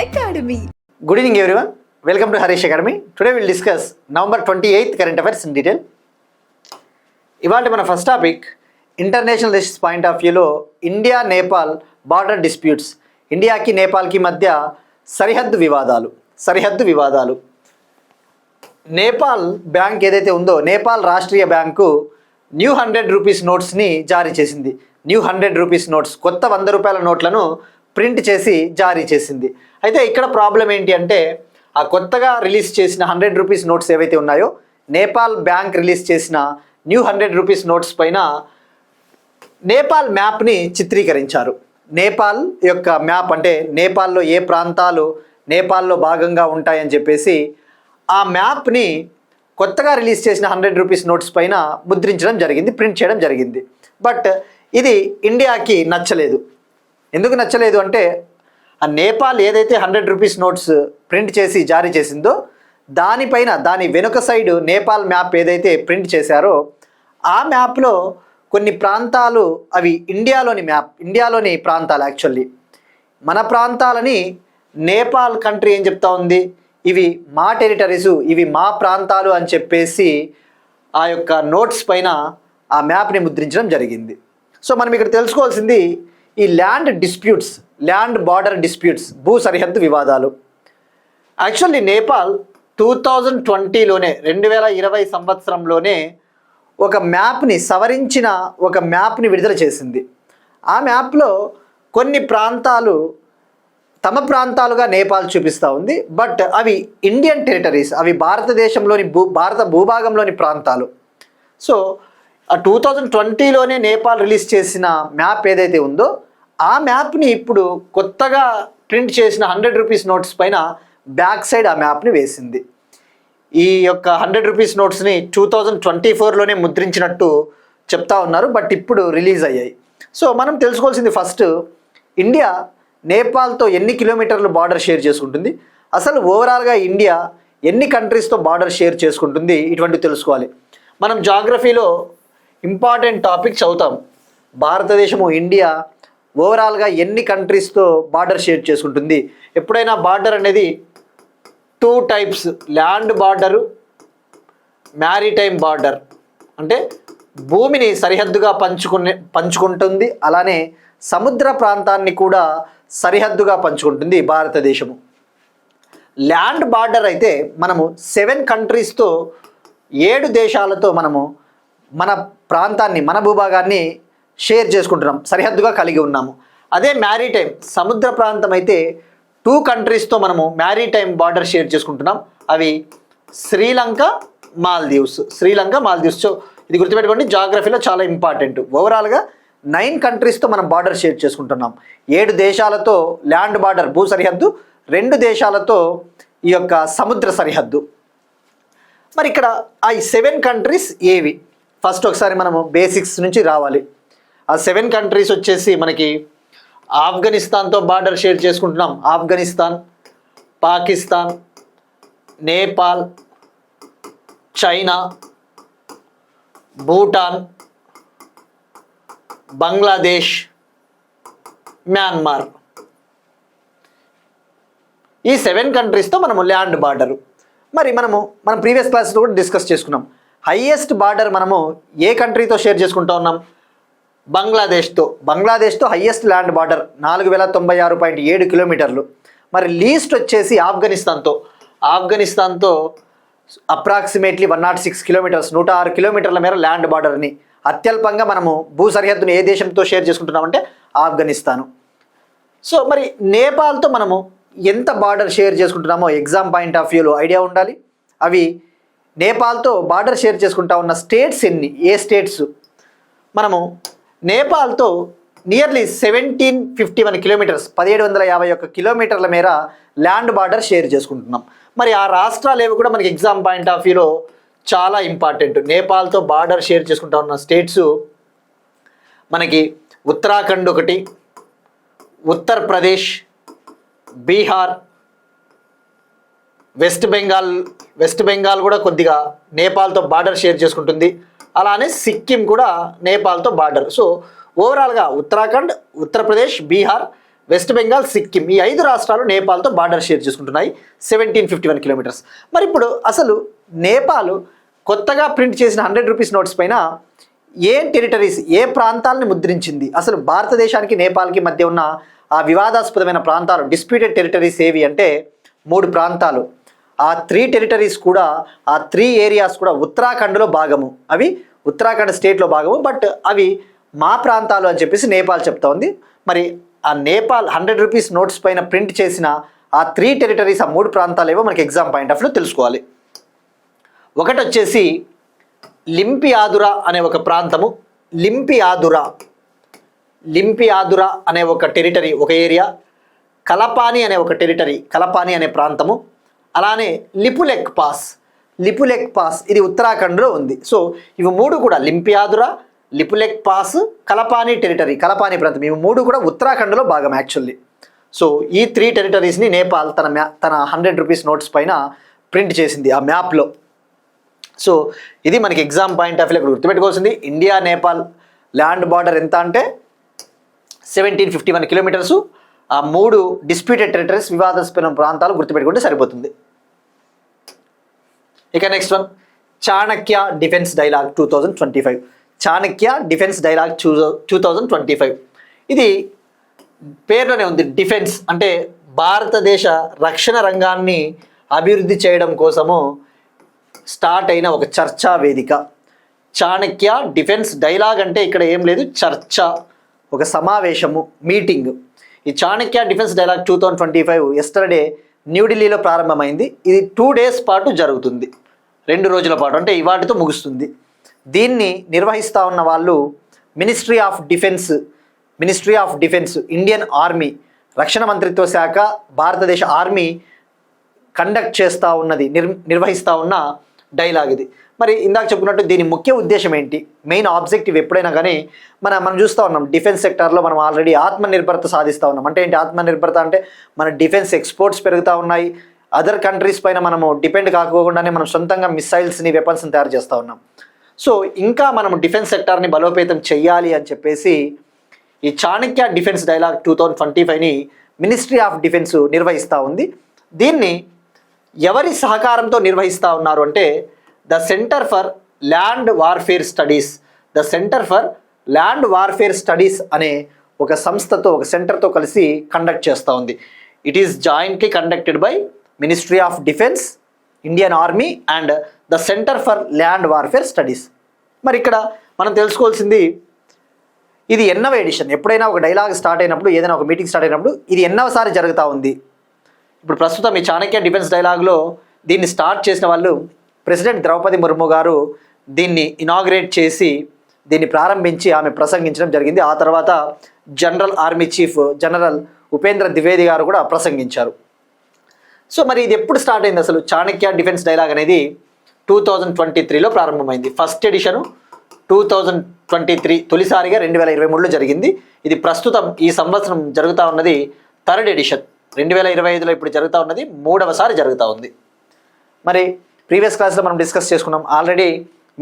Academy. Good evening everyone. Welcome to Harish Academy. Today we will discuss November 28th current affairs in detail. ఇవాళ మన first topic international relations point of వ్యూలో India Nepal border disputes, ఇండియాకి నేపాల్కి మధ్య సరిహద్దు వివాదాలు. Nepal bank ఏదైతే ఉందో, Nepal Rashtriya bank new 100 rupees నోట్స్ని జారీ చేసింది. న్యూ 100 రూపీస్ నోట్స్, కొత్త 100 రూపాయల నోట్లను ప్రింట్ చేసి జారీ చేసింది. అయితే ఇక్కడ ప్రాబ్లం ఏంటి అంటే, ఆ కొత్తగా రిలీజ్ చేసిన 100 రూపీస్ నోట్స్ ఏవైతే ఉన్నాయో, నేపాల్ బ్యాంక్ రిలీజ్ చేసిన న్యూ 100 రూపీస్ నోట్స్ పైన నేపాల్ మ్యాప్ని చిత్రీకరించారు. నేపాల్ యొక్క మ్యాప్ అంటే నేపాల్లో ఏ ప్రాంతాలు నేపాల్లో భాగంగా ఉంటాయని చెప్పేసి ఆ మ్యాప్ని కొత్తగా రిలీజ్ చేసిన 100 రూపీస్ నోట్స్ పైన ముద్రించడం జరిగింది, ప్రింట్ చేయడం జరిగింది. బట్ ఇది ఇండియాకి నచ్చలేదు. ఎందుకు నచ్చలేదు అంటే, ఆ నేపాల్ ఏదైతే 100 రూపీస్ నోట్స్ ప్రింట్ చేసి జారీ చేసిందో దానిపైన, దాని వెనుక సైడు నేపాల్ మ్యాప్ ఏదైతే ప్రింట్ చేశారో ఆ మ్యాప్లో కొన్ని ప్రాంతాలు అవి ఇండియాలోని ప్రాంతాలు. యాక్చువల్లీ మన ప్రాంతాలని నేపాల్ కంట్రీ ఏం చెప్తా ఉంది, ఇవి మా టెరిటరీసు, ఇవి మా ప్రాంతాలు అని చెప్పేసి ఆ యొక్క నోట్స్ పైన ఆ మ్యాప్ని ముద్రించడం జరిగింది. సో మనం ఇక్కడ తెలుసుకోవాల్సింది ఈ ల్యాండ్ బార్డర్ డిస్ప్యూట్స్, భూ సరిహద్దు వివాదాలు. యాక్చువల్లీ నేపాల్ 2020లోనే 2020 సంవత్సరంలోనే ఒక మ్యాప్ని సవరించిన ఒక మ్యాప్ని విడుదల చేసింది. ఆ మ్యాప్లో కొన్ని ప్రాంతాలు తమ ప్రాంతాలుగా నేపాల్ చూపిస్తూ ఉంది. బట్ అవి ఇండియన్ టెరిటరీస్, అవి భారతదేశంలోని భారత భూభాగంలోని ప్రాంతాలు. సో ఆ 2020లోనే నేపాల్ రిలీజ్ చేసిన మ్యాప్ ఏదైతే ఉందో ఆ మ్యాప్ని ఇప్పుడు కొత్తగా ప్రింట్ చేసిన 100 రూపీస్ నోట్స్ పైన బ్యాక్ సైడ్ ఆ మ్యాప్ని వేసింది. ఈ యొక్క 100 రూపీస్ నోట్స్ని 2024లోనే ముద్రించినట్టు చెప్తా ఉన్నారు, బట్ ఇప్పుడు రిలీజ్ అయ్యాయి. సో మనం తెలుసుకోవాల్సింది ఫస్ట్, ఇండియా నేపాల్తో ఎన్ని కిలోమీటర్లు బార్డర్ షేర్ చేసుకుంటుంది, అసలు ఓవరాల్గా ఇండియా ఎన్ని కంట్రీస్తో బార్డర్ షేర్ చేసుకుంటుంది, ఇటువంటివి తెలుసుకోవాలి. మనం జాగ్రఫీలో ఇంపార్టెంట్ టాపిక్ చదువుతాం. భారతదేశము, ఇండియా ఓవరాల్గా ఎన్ని కంట్రీస్తో బార్డర్ షేర్ చేసుకుంటుంది. ఎప్పుడైనా బార్డర్ అనేది 2 types, land border, maritime border. అంటే భూమిని సరిహద్దుగా పంచుకుంటుంది, అలానే సముద్ర ప్రాంతాన్ని కూడా సరిహద్దుగా పంచుకుంటుంది భారతదేశము. ల్యాండ్ బార్డర్ అయితే మనము 7 కంట్రీస్తో, 7 దేశాలతో మనము మన ప్రాంతాన్ని, మన భూభాగాన్ని షేర్ చేసుకుంటున్నాం, సరిహద్దుగా కలిగి ఉన్నాము. అదే మ్యారిటైమ్ సముద్ర ప్రాంతం అయితే 2 కంట్రీస్తో మనము మ్యారిటైమ్ బార్డర్ షేర్ చేసుకుంటున్నాం. అవి శ్రీలంక, మాల్దీవ్స్. సో ఇది గుర్తుపెట్టుకోండి, జాగ్రఫీలో చాలా ఇంపార్టెంట్. ఓవరాల్గా 9 కంట్రీస్తో మనం బార్డర్ షేర్ చేసుకుంటున్నాం. 7 దేశాలతో ల్యాండ్ బార్డర్, భూ సరిహద్దు, 2 దేశాలతో ఈ యొక్క సముద్ర సరిహద్దు. మరి ఇక్కడ ఆ 7 కంట్రీస్ ఏవి, ఫస్ట్ ఒకసారి మనము బేసిక్స్ నుంచి రావాలి. ఆ 7 కంట్రీస్ వచ్చేసి మనకి ఆఫ్ఘనిస్తాన్తో బార్డర్ షేర్ చేసుకుంటున్నాం. Afghanistan, Pakistan, Nepal, China, Bhutan, Bangladesh, Myanmar. ఈ 7 కంట్రీస్తో మనము ల్యాండ్ బార్డరు. మరి మనం ప్రీవియస్ క్లాస్లో కూడా డిస్కస్ చేసుకున్నాం. హైయెస్ట్ బార్డర్ మనము ఏ కంట్రీతో షేర్ చేసుకుంటూ ఉన్నాం, బంగ్లాదేశ్తో హైయెస్ట్ ల్యాండ్ బార్డర్ 4096.7 కిలోమీటర్లు. మరి లీస్ట్ వచ్చేసి ఆఫ్ఘనిస్తాన్తో అప్రాక్సిమేట్లీ 106 కిలోమీటర్స్, 106 కిలోమీటర్ల మేర ల్యాండ్ బార్డర్ని అత్యల్పంగా మనము భూ సరిహద్దును ఏ దేశంతో షేర్ చేసుకుంటున్నామంటే ఆఫ్ఘనిస్తాను. సో మరి నేపాల్తో మనము ఎంత బార్డర్ షేర్ చేసుకుంటున్నామో ఎగ్జామ్ పాయింట్ ఆఫ్ వ్యూలో ఐడియా ఉండాలి. అవి నేపాల్తో బార్డర్ షేర్ చేసుకుంటా ఉన్న స్టేట్స్ ఎన్ని, ఏ స్టేట్స్. మనము నేపాల్తో నియర్లీ 1751 కిలోమీటర్స్, 1751 కిలోమీటర్ల మేర ల్యాండ్ బార్డర్ షేర్ చేసుకుంటున్నాం. మరి ఆ రాష్ట్రాలు ఏవి కూడా మనకి ఎగ్జామ్ పాయింట్ ఆఫ్ వ్యూలో చాలా ఇంపార్టెంట్. నేపాల్తో బార్డర్ షేర్ చేసుకుంటా ఉన్న స్టేట్స్ మనకి ఉత్తరాఖండ్ ఒకటి, ఉత్తరప్రదేశ్, బీహార్, వెస్ట్ బెంగాల్ కూడా కొద్దిగా నేపాల్తో బార్డర్ షేర్ చేసుకుంటుంది. అలానే సిక్కిం కూడా నేపాల్తో బార్డర్. సో ఓవరాల్గా ఉత్తరాఖండ్, ఉత్తరప్రదేశ్, బీహార్, వెస్ట్ బెంగాల్, సిక్కిం, ఈ 5 రాష్ట్రాలు నేపాల్తో బార్డర్ షేర్ చేసుకుంటున్నాయి 1751 కిలోమీటర్స్. మరి ఇప్పుడు అసలు నేపాల్ కొత్తగా ప్రింట్ చేసిన 100 రూపీస్ నోట్స్ పైన ఏ టెరిటరీస్, ఏ ప్రాంతాలని ముద్రించింది? అసలు భారతదేశానికి నేపాల్కి మధ్య ఉన్న ఆ వివాదాస్పదమైన ప్రాంతాలు, డిస్ప్యూటెడ్ టెరిటరీస్ ఏవి అంటే 3 ప్రాంతాలు. ఆ 3 టెరిటరీస్ కూడా, ఆ 3 ఏరియాస్ కూడా ఉత్తరాఖండ్లో భాగము. అవి ఉత్తరాఖండ్ స్టేట్లో భాగము, బట్ అవి మా ప్రాంతాలు అని చెప్పేసి నేపాల్ చెప్తా ఉంది. మరి ఆ నేపాల్ 100 రూపీస్ నోట్స్ పైన ప్రింట్ చేసిన ఆ 3 టెరిటరీస్, ఆ 3 ప్రాంతాలు ఏవో మనకి ఎగ్జామ్ పాయింట్ ఆఫ్ వ్యూ తెలుసుకోవాలి. ఒకటి వచ్చేసి లింపియాదురా అనే ఒక ప్రాంతము, లింపియాదురా అనే ఒక టెరిటరీ, ఒక ఏరియా. కలపాని అనే ఒక టెరిటరీ, కలపాని అనే ప్రాంతము. అలానే లిపులెక్ పాస్ ఇది ఉత్తరాఖండ్లో ఉంది. సో ఇవి 3 కూడా లింపియాదురా, లిపులెక్ పాస్, కలపాని టెరిటరీ, కలపాని ప్రాంతం, ఇవి 3 కూడా ఉత్తరాఖండ్లో భాగం యాక్చువల్లీ. సో ఈ 3 టెరిటరీస్ని నేపాల్ తన 100 రూపీస్ నోట్స్ పైన ప్రింట్ చేసింది ఆ మ్యాప్లో. సో ఇది మనకి ఎగ్జామ్ పాయింట్ ఆఫ్ వ్యూ ఇక్కడ గుర్తుపెట్టుకోవాల్సింది. ఇండియా నేపాల్ ల్యాండ్ బార్డర్ ఎంత అంటే 1751 కిలోమీటర్సు. ఆ 3 డిస్ప్యూటెడ్ టెరిటరీస్, వివాదాస్పద ప్రాంతాలు గుర్తుపెట్టుకుంటే సరిపోతుంది. ఇక next one, Chanakya defence dialogue 2025. Chanakya defence dialogue 2025. ఇది పేరులోనే ఉంది, డిఫెన్స్ అంటే భారతదేశ రక్షణ రంగాన్ని అభివృద్ధి చేయడం కోసము స్టార్ట్ అయిన ఒక చర్చా వేదిక. చాణక్య డిఫెన్స్ డైలాగ్ అంటే ఇక్కడ ఏం లేదు, చర్చ, ఒక సమావేశము, మీటింగ్. ఈ చాణక్య డిఫెన్స్ డైలాగ్ 2025 ఎస్టర్డే న్యూఢిల్లీలో ప్రారంభమైంది. ఇది 2 days పాటు జరుగుతుంది, 2 రోజుల పాటు, అంటే ఇవాటితో ముగుస్తుంది. దీన్ని నిర్వహిస్తూ ఉన్న వాళ్ళు ministry of defence, Indian army, రక్షణ మంత్రిత్వ శాఖ, భారతదేశ ఆర్మీ కండక్ట్ చేస్తూ ఉన్నది, నిర్వహిస్తూ ఉన్న డైలాగ్ ఇది. మరి ఇందాక చెప్పుకున్నట్టు దీని ముఖ్య ఉద్దేశం ఏంటి, మెయిన్ ఆబ్జెక్టివ్ ఎప్పుడైనా కానీ మనం చూస్తూ ఉన్నాం డిఫెన్స్ సెక్టార్లో మనం ఆల్రెడీ ఆత్మనిర్భరత సాధిస్తూ ఉన్నాం. అంటే ఏంటి ఆత్మనిర్భరత అంటే మన డిఫెన్స్ ఎక్స్పోర్ట్స్ పెరుగుతూ ఉన్నాయి, అదర్ కంట్రీస్ పైన మనము డిపెండ్ కాకోకుండానే మనం సొంతంగా మిసైల్స్ని, వెపన్స్ని తయారు చేస్తూ ఉన్నాం. సో ఇంకా మనం డిఫెన్స్ సెక్టార్ని బలోపేతం చెయ్యాలి అని చెప్పేసి ఈ చాణక్య డిఫెన్స్ డైలాగ్ 2025ని మినిస్ట్రీ ఆఫ్ డిఫెన్స్ నిర్వహిస్తూ ఉంది. దీన్ని ఎవరి సహకారంతో నిర్వహిస్తూ ఉన్నారు అంటే the centre for land warfare studies అనే ఒక సంస్థతో, ఒక సెంటర్తో కలిసి కండక్ట్ చేస్తూ ఉంది. It is jointly conducted by ministry of defence, Indian army and the centre for land warfare studies. మరి ఇక్కడ మనం తెలుసుకోవాల్సింది, ఇది ఎన్నవ ఎడిషన్. ఎప్పుడైనా ఒక డైలాగ్ స్టార్ట్ అయినప్పుడు, ఏదైనా ఒక మీటింగ్ స్టార్ట్ అయినప్పుడు ఇది ఎన్నవసారి జరుగుతూ ఉంది. ఇప్పుడు ప్రస్తుతం ఈ చాణక్య డిఫెన్స్ డైలాగ్లో దీన్ని స్టార్ట్ చేసిన వాళ్ళు ప్రెసిడెంట్ ద్రౌపది ముర్ము గారు దీన్ని ఇనాగ్రేట్ చేసి, దీన్ని ప్రారంభించి ఆమె ప్రసంగించడం జరిగింది. ఆ తర్వాత general army chief general Upendra Dwivedi గారు కూడా ప్రసంగించారు. సో మరి ఇది ఎప్పుడు స్టార్ట్ అయింది అసలు? చాణక్య డిఫెన్స్ డైలాగ్ అనేది 2023లో ప్రారంభమైంది. ఫస్ట్ ఎడిషను 2023, తొలిసారిగా 2023లో జరిగింది. ఇది ప్రస్తుతం ఈ సంవత్సరం జరుగుతూ ఉన్నది 3rd ఎడిషన్. 2025లో ఇప్పుడు జరుగుతూ ఉన్నది 3వసారి జరుగుతూ ఉంది. మరి ప్రీవియస్ క్లాస్లో మనం డిస్కస్ చేసుకున్నాం ఆల్రెడీ.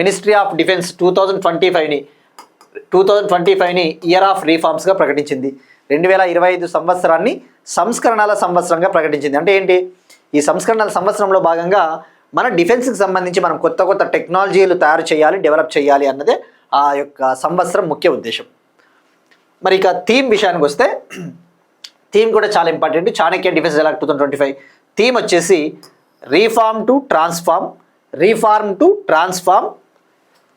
మినిస్ట్రీ ఆఫ్ డిఫెన్స్ 2025ని ఇయర్ ఆఫ్ రీఫార్మ్స్గా ప్రకటించింది. 2025 సంవత్సరాన్ని సంస్కరణల సంవత్సరంగా ప్రకటించింది. అంటే ఏంటి, ఈ సంస్కరణల సంవత్సరంలో భాగంగా మన డిఫెన్స్కి సంబంధించి మనం కొత్త కొత్త టెక్నాలజీలు తయారు చేయాలి, డెవలప్ చేయాలి అన్నదే ఆ యొక్క సంవత్సరం ముఖ్య ఉద్దేశం. మరి ఇక థీమ్ విషయానికి వస్తే, థీమ్ కూడా చాలా important. Chanakya defence dialogue 2025 theme వచ్చేసి రీఫార్మ్ టు ట్రాన్స్ఫార్మ్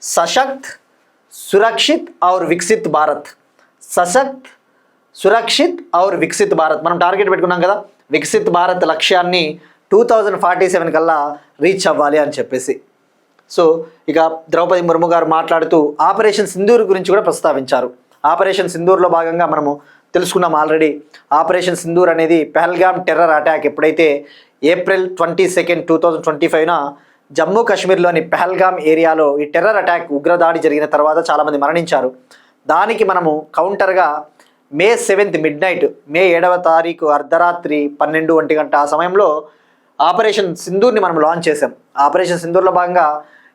సశక్త్, సురక్షిత్ ఔర్ వికసిత్ భారత్. సశక్త్, సురక్షిత్ ఔర్ వికసిత్ భారత్. మనం టార్గెట్ పెట్టుకున్నాం కదా, వికసిత్ భారత్ లక్ష్యాన్ని 2047 కల్లా రీచ్ అవ్వాలి అని చెప్పేసి. సో ఇక ద్రౌపది ముర్ము గారు మాట్లాడుతూ ఆపరేషన్ సింధూర్ గురించి కూడా ప్రస్తావించారు. ఆపరేషన్ సింధూర్లో భాగంగా మనము తెలుసుకున్నాం ఆల్రెడీ. ఆపరేషన్ సింధూర్ అనేది పెహల్గామ్ టెర్రర్ అటాక్ ఎప్పుడైతే April 22, 2025న జమ్మూ కాశ్మీర్లోని పెహల్గామ్ ఏరియాలో ఈ టెర్రర్ అటాక్, ఉగ్రదాడి జరిగిన తర్వాత చాలామంది మరణించారు. దానికి మనము కౌంటర్గా May 7th midnight, May 7వ తారీఖు అర్ధరాత్రి 12 గంట ఆ సమయంలో ఆపరేషన్ సింధూర్ని మనం లాంచ్ చేసాం. ఆపరేషన్ సింధూర్లో భాగంగా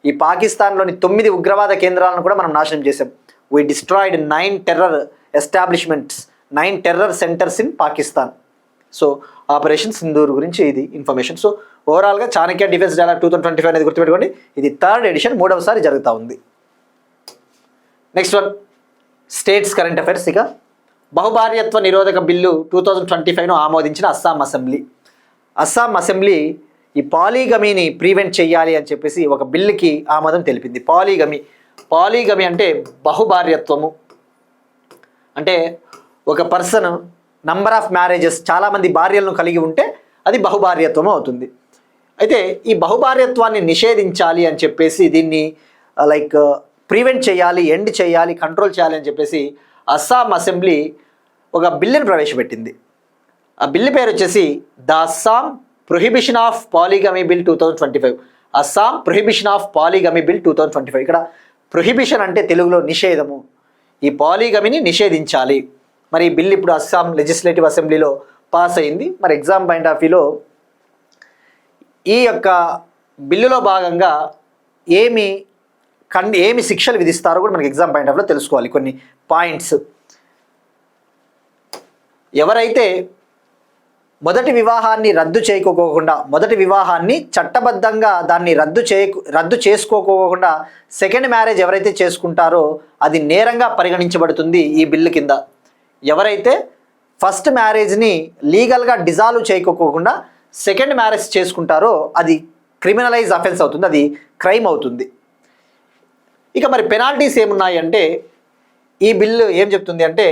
ఈ పాకిస్తాన్లోని 9 ఉగ్రవాద కేంద్రాలను కూడా మనం నాశనం చేసాం. We destroyed 9 terror establishments 9 terror centres in Pakistan. So operation Sindoor గురించి ఇది ఇన్ఫర్మేషన్. సో ఓవరాల్గా చాణక్య డిఫెన్స్ డైలాగ్ 2025 అనేది గుర్తుపెట్టుకోండి. ఇది 3rd ఎడిషన్, 3వసారి జరుగుతూ ఉంది. Next one states current affairs. ఇక బహుభార్యత్వ నిరోధక బిల్లు 2025ను ఆమోదించిన అస్సాం అసెంబ్లీ. అస్సాం అసెంబ్లీ ఈ పాలీగమీని ప్రివెంట్ చేయాలి అని చెప్పేసి ఒక బిల్లుకి ఆమోదం తెలిపింది. పాలీగమి అంటే బహుభార్యత్వము, అంటే ఒక పర్సన్ నంబర్ ఆఫ్ మ్యారేజెస్, చాలామంది భార్యలను కలిగి ఉంటే అది బహుభార్యత్వం అవుతుంది. అయితే ఈ బహుభార్యత్వాన్ని నిషేధించాలి అని చెప్పేసి దీన్ని ప్రివెంట్ చేయాలి, ఎండ్ చేయాలి, కంట్రోల్ చేయాలి అని చెప్పేసి అస్సాం అసెంబ్లీ ఒక బిల్లును ప్రవేశపెట్టింది. ఆ బిల్లు పేరు వచ్చేసి the Assam prohibition of polygamy bill 2025. Assam prohibition of polygamy bill 2025. ఇక్కడ ప్రొహిబిషన్ అంటే తెలుగులో నిషేధము, ఈ పాలీగమీని నిషేధించాలి. మరి ఈ బిల్ ఇప్పుడు అస్సాం లెజిస్లేటివ్ అసెంబ్లీలో పాస్ అయింది. మరి ఎగ్జామ్ పాయింట్ ఆఫ్ వ్యూలో ఈ యొక్క బిల్లులో భాగంగా ఏమి శిక్షలు విధిస్తారో కూడా మనకి ఎగ్జామ్ పాయింట్ ఆఫ్ వ్యూలో తెలుసుకోవాలి. కొన్ని పాయింట్స్. ఎవరైతే మొదటి వివాహాన్ని రద్దు చేయకోకుండా, మొదటి వివాహాన్ని చట్టబద్ధంగా దాన్ని రద్దు చేసుకోకోకుండా సెకండ్ మ్యారేజ్ ఎవరైతే చేసుకుంటారో అది నేరంగా పరిగణించబడుతుంది ఈ బిల్లు కింద. ఎవరైతే ఫస్ట్ మ్యారేజ్ని లీగల్గా డిజాల్వ్ చేయకోకుండా సెకండ్ మ్యారేజ్ చేసుకుంటారో అది క్రిమినలైజ్ అఫెన్స్ అవుతుంది, అది క్రైమ్ అవుతుంది. ఇక మరి పెనాల్టీస్ ఏమున్నాయి అంటే ఈ బిల్లు ఏం చెప్తుంది అంటే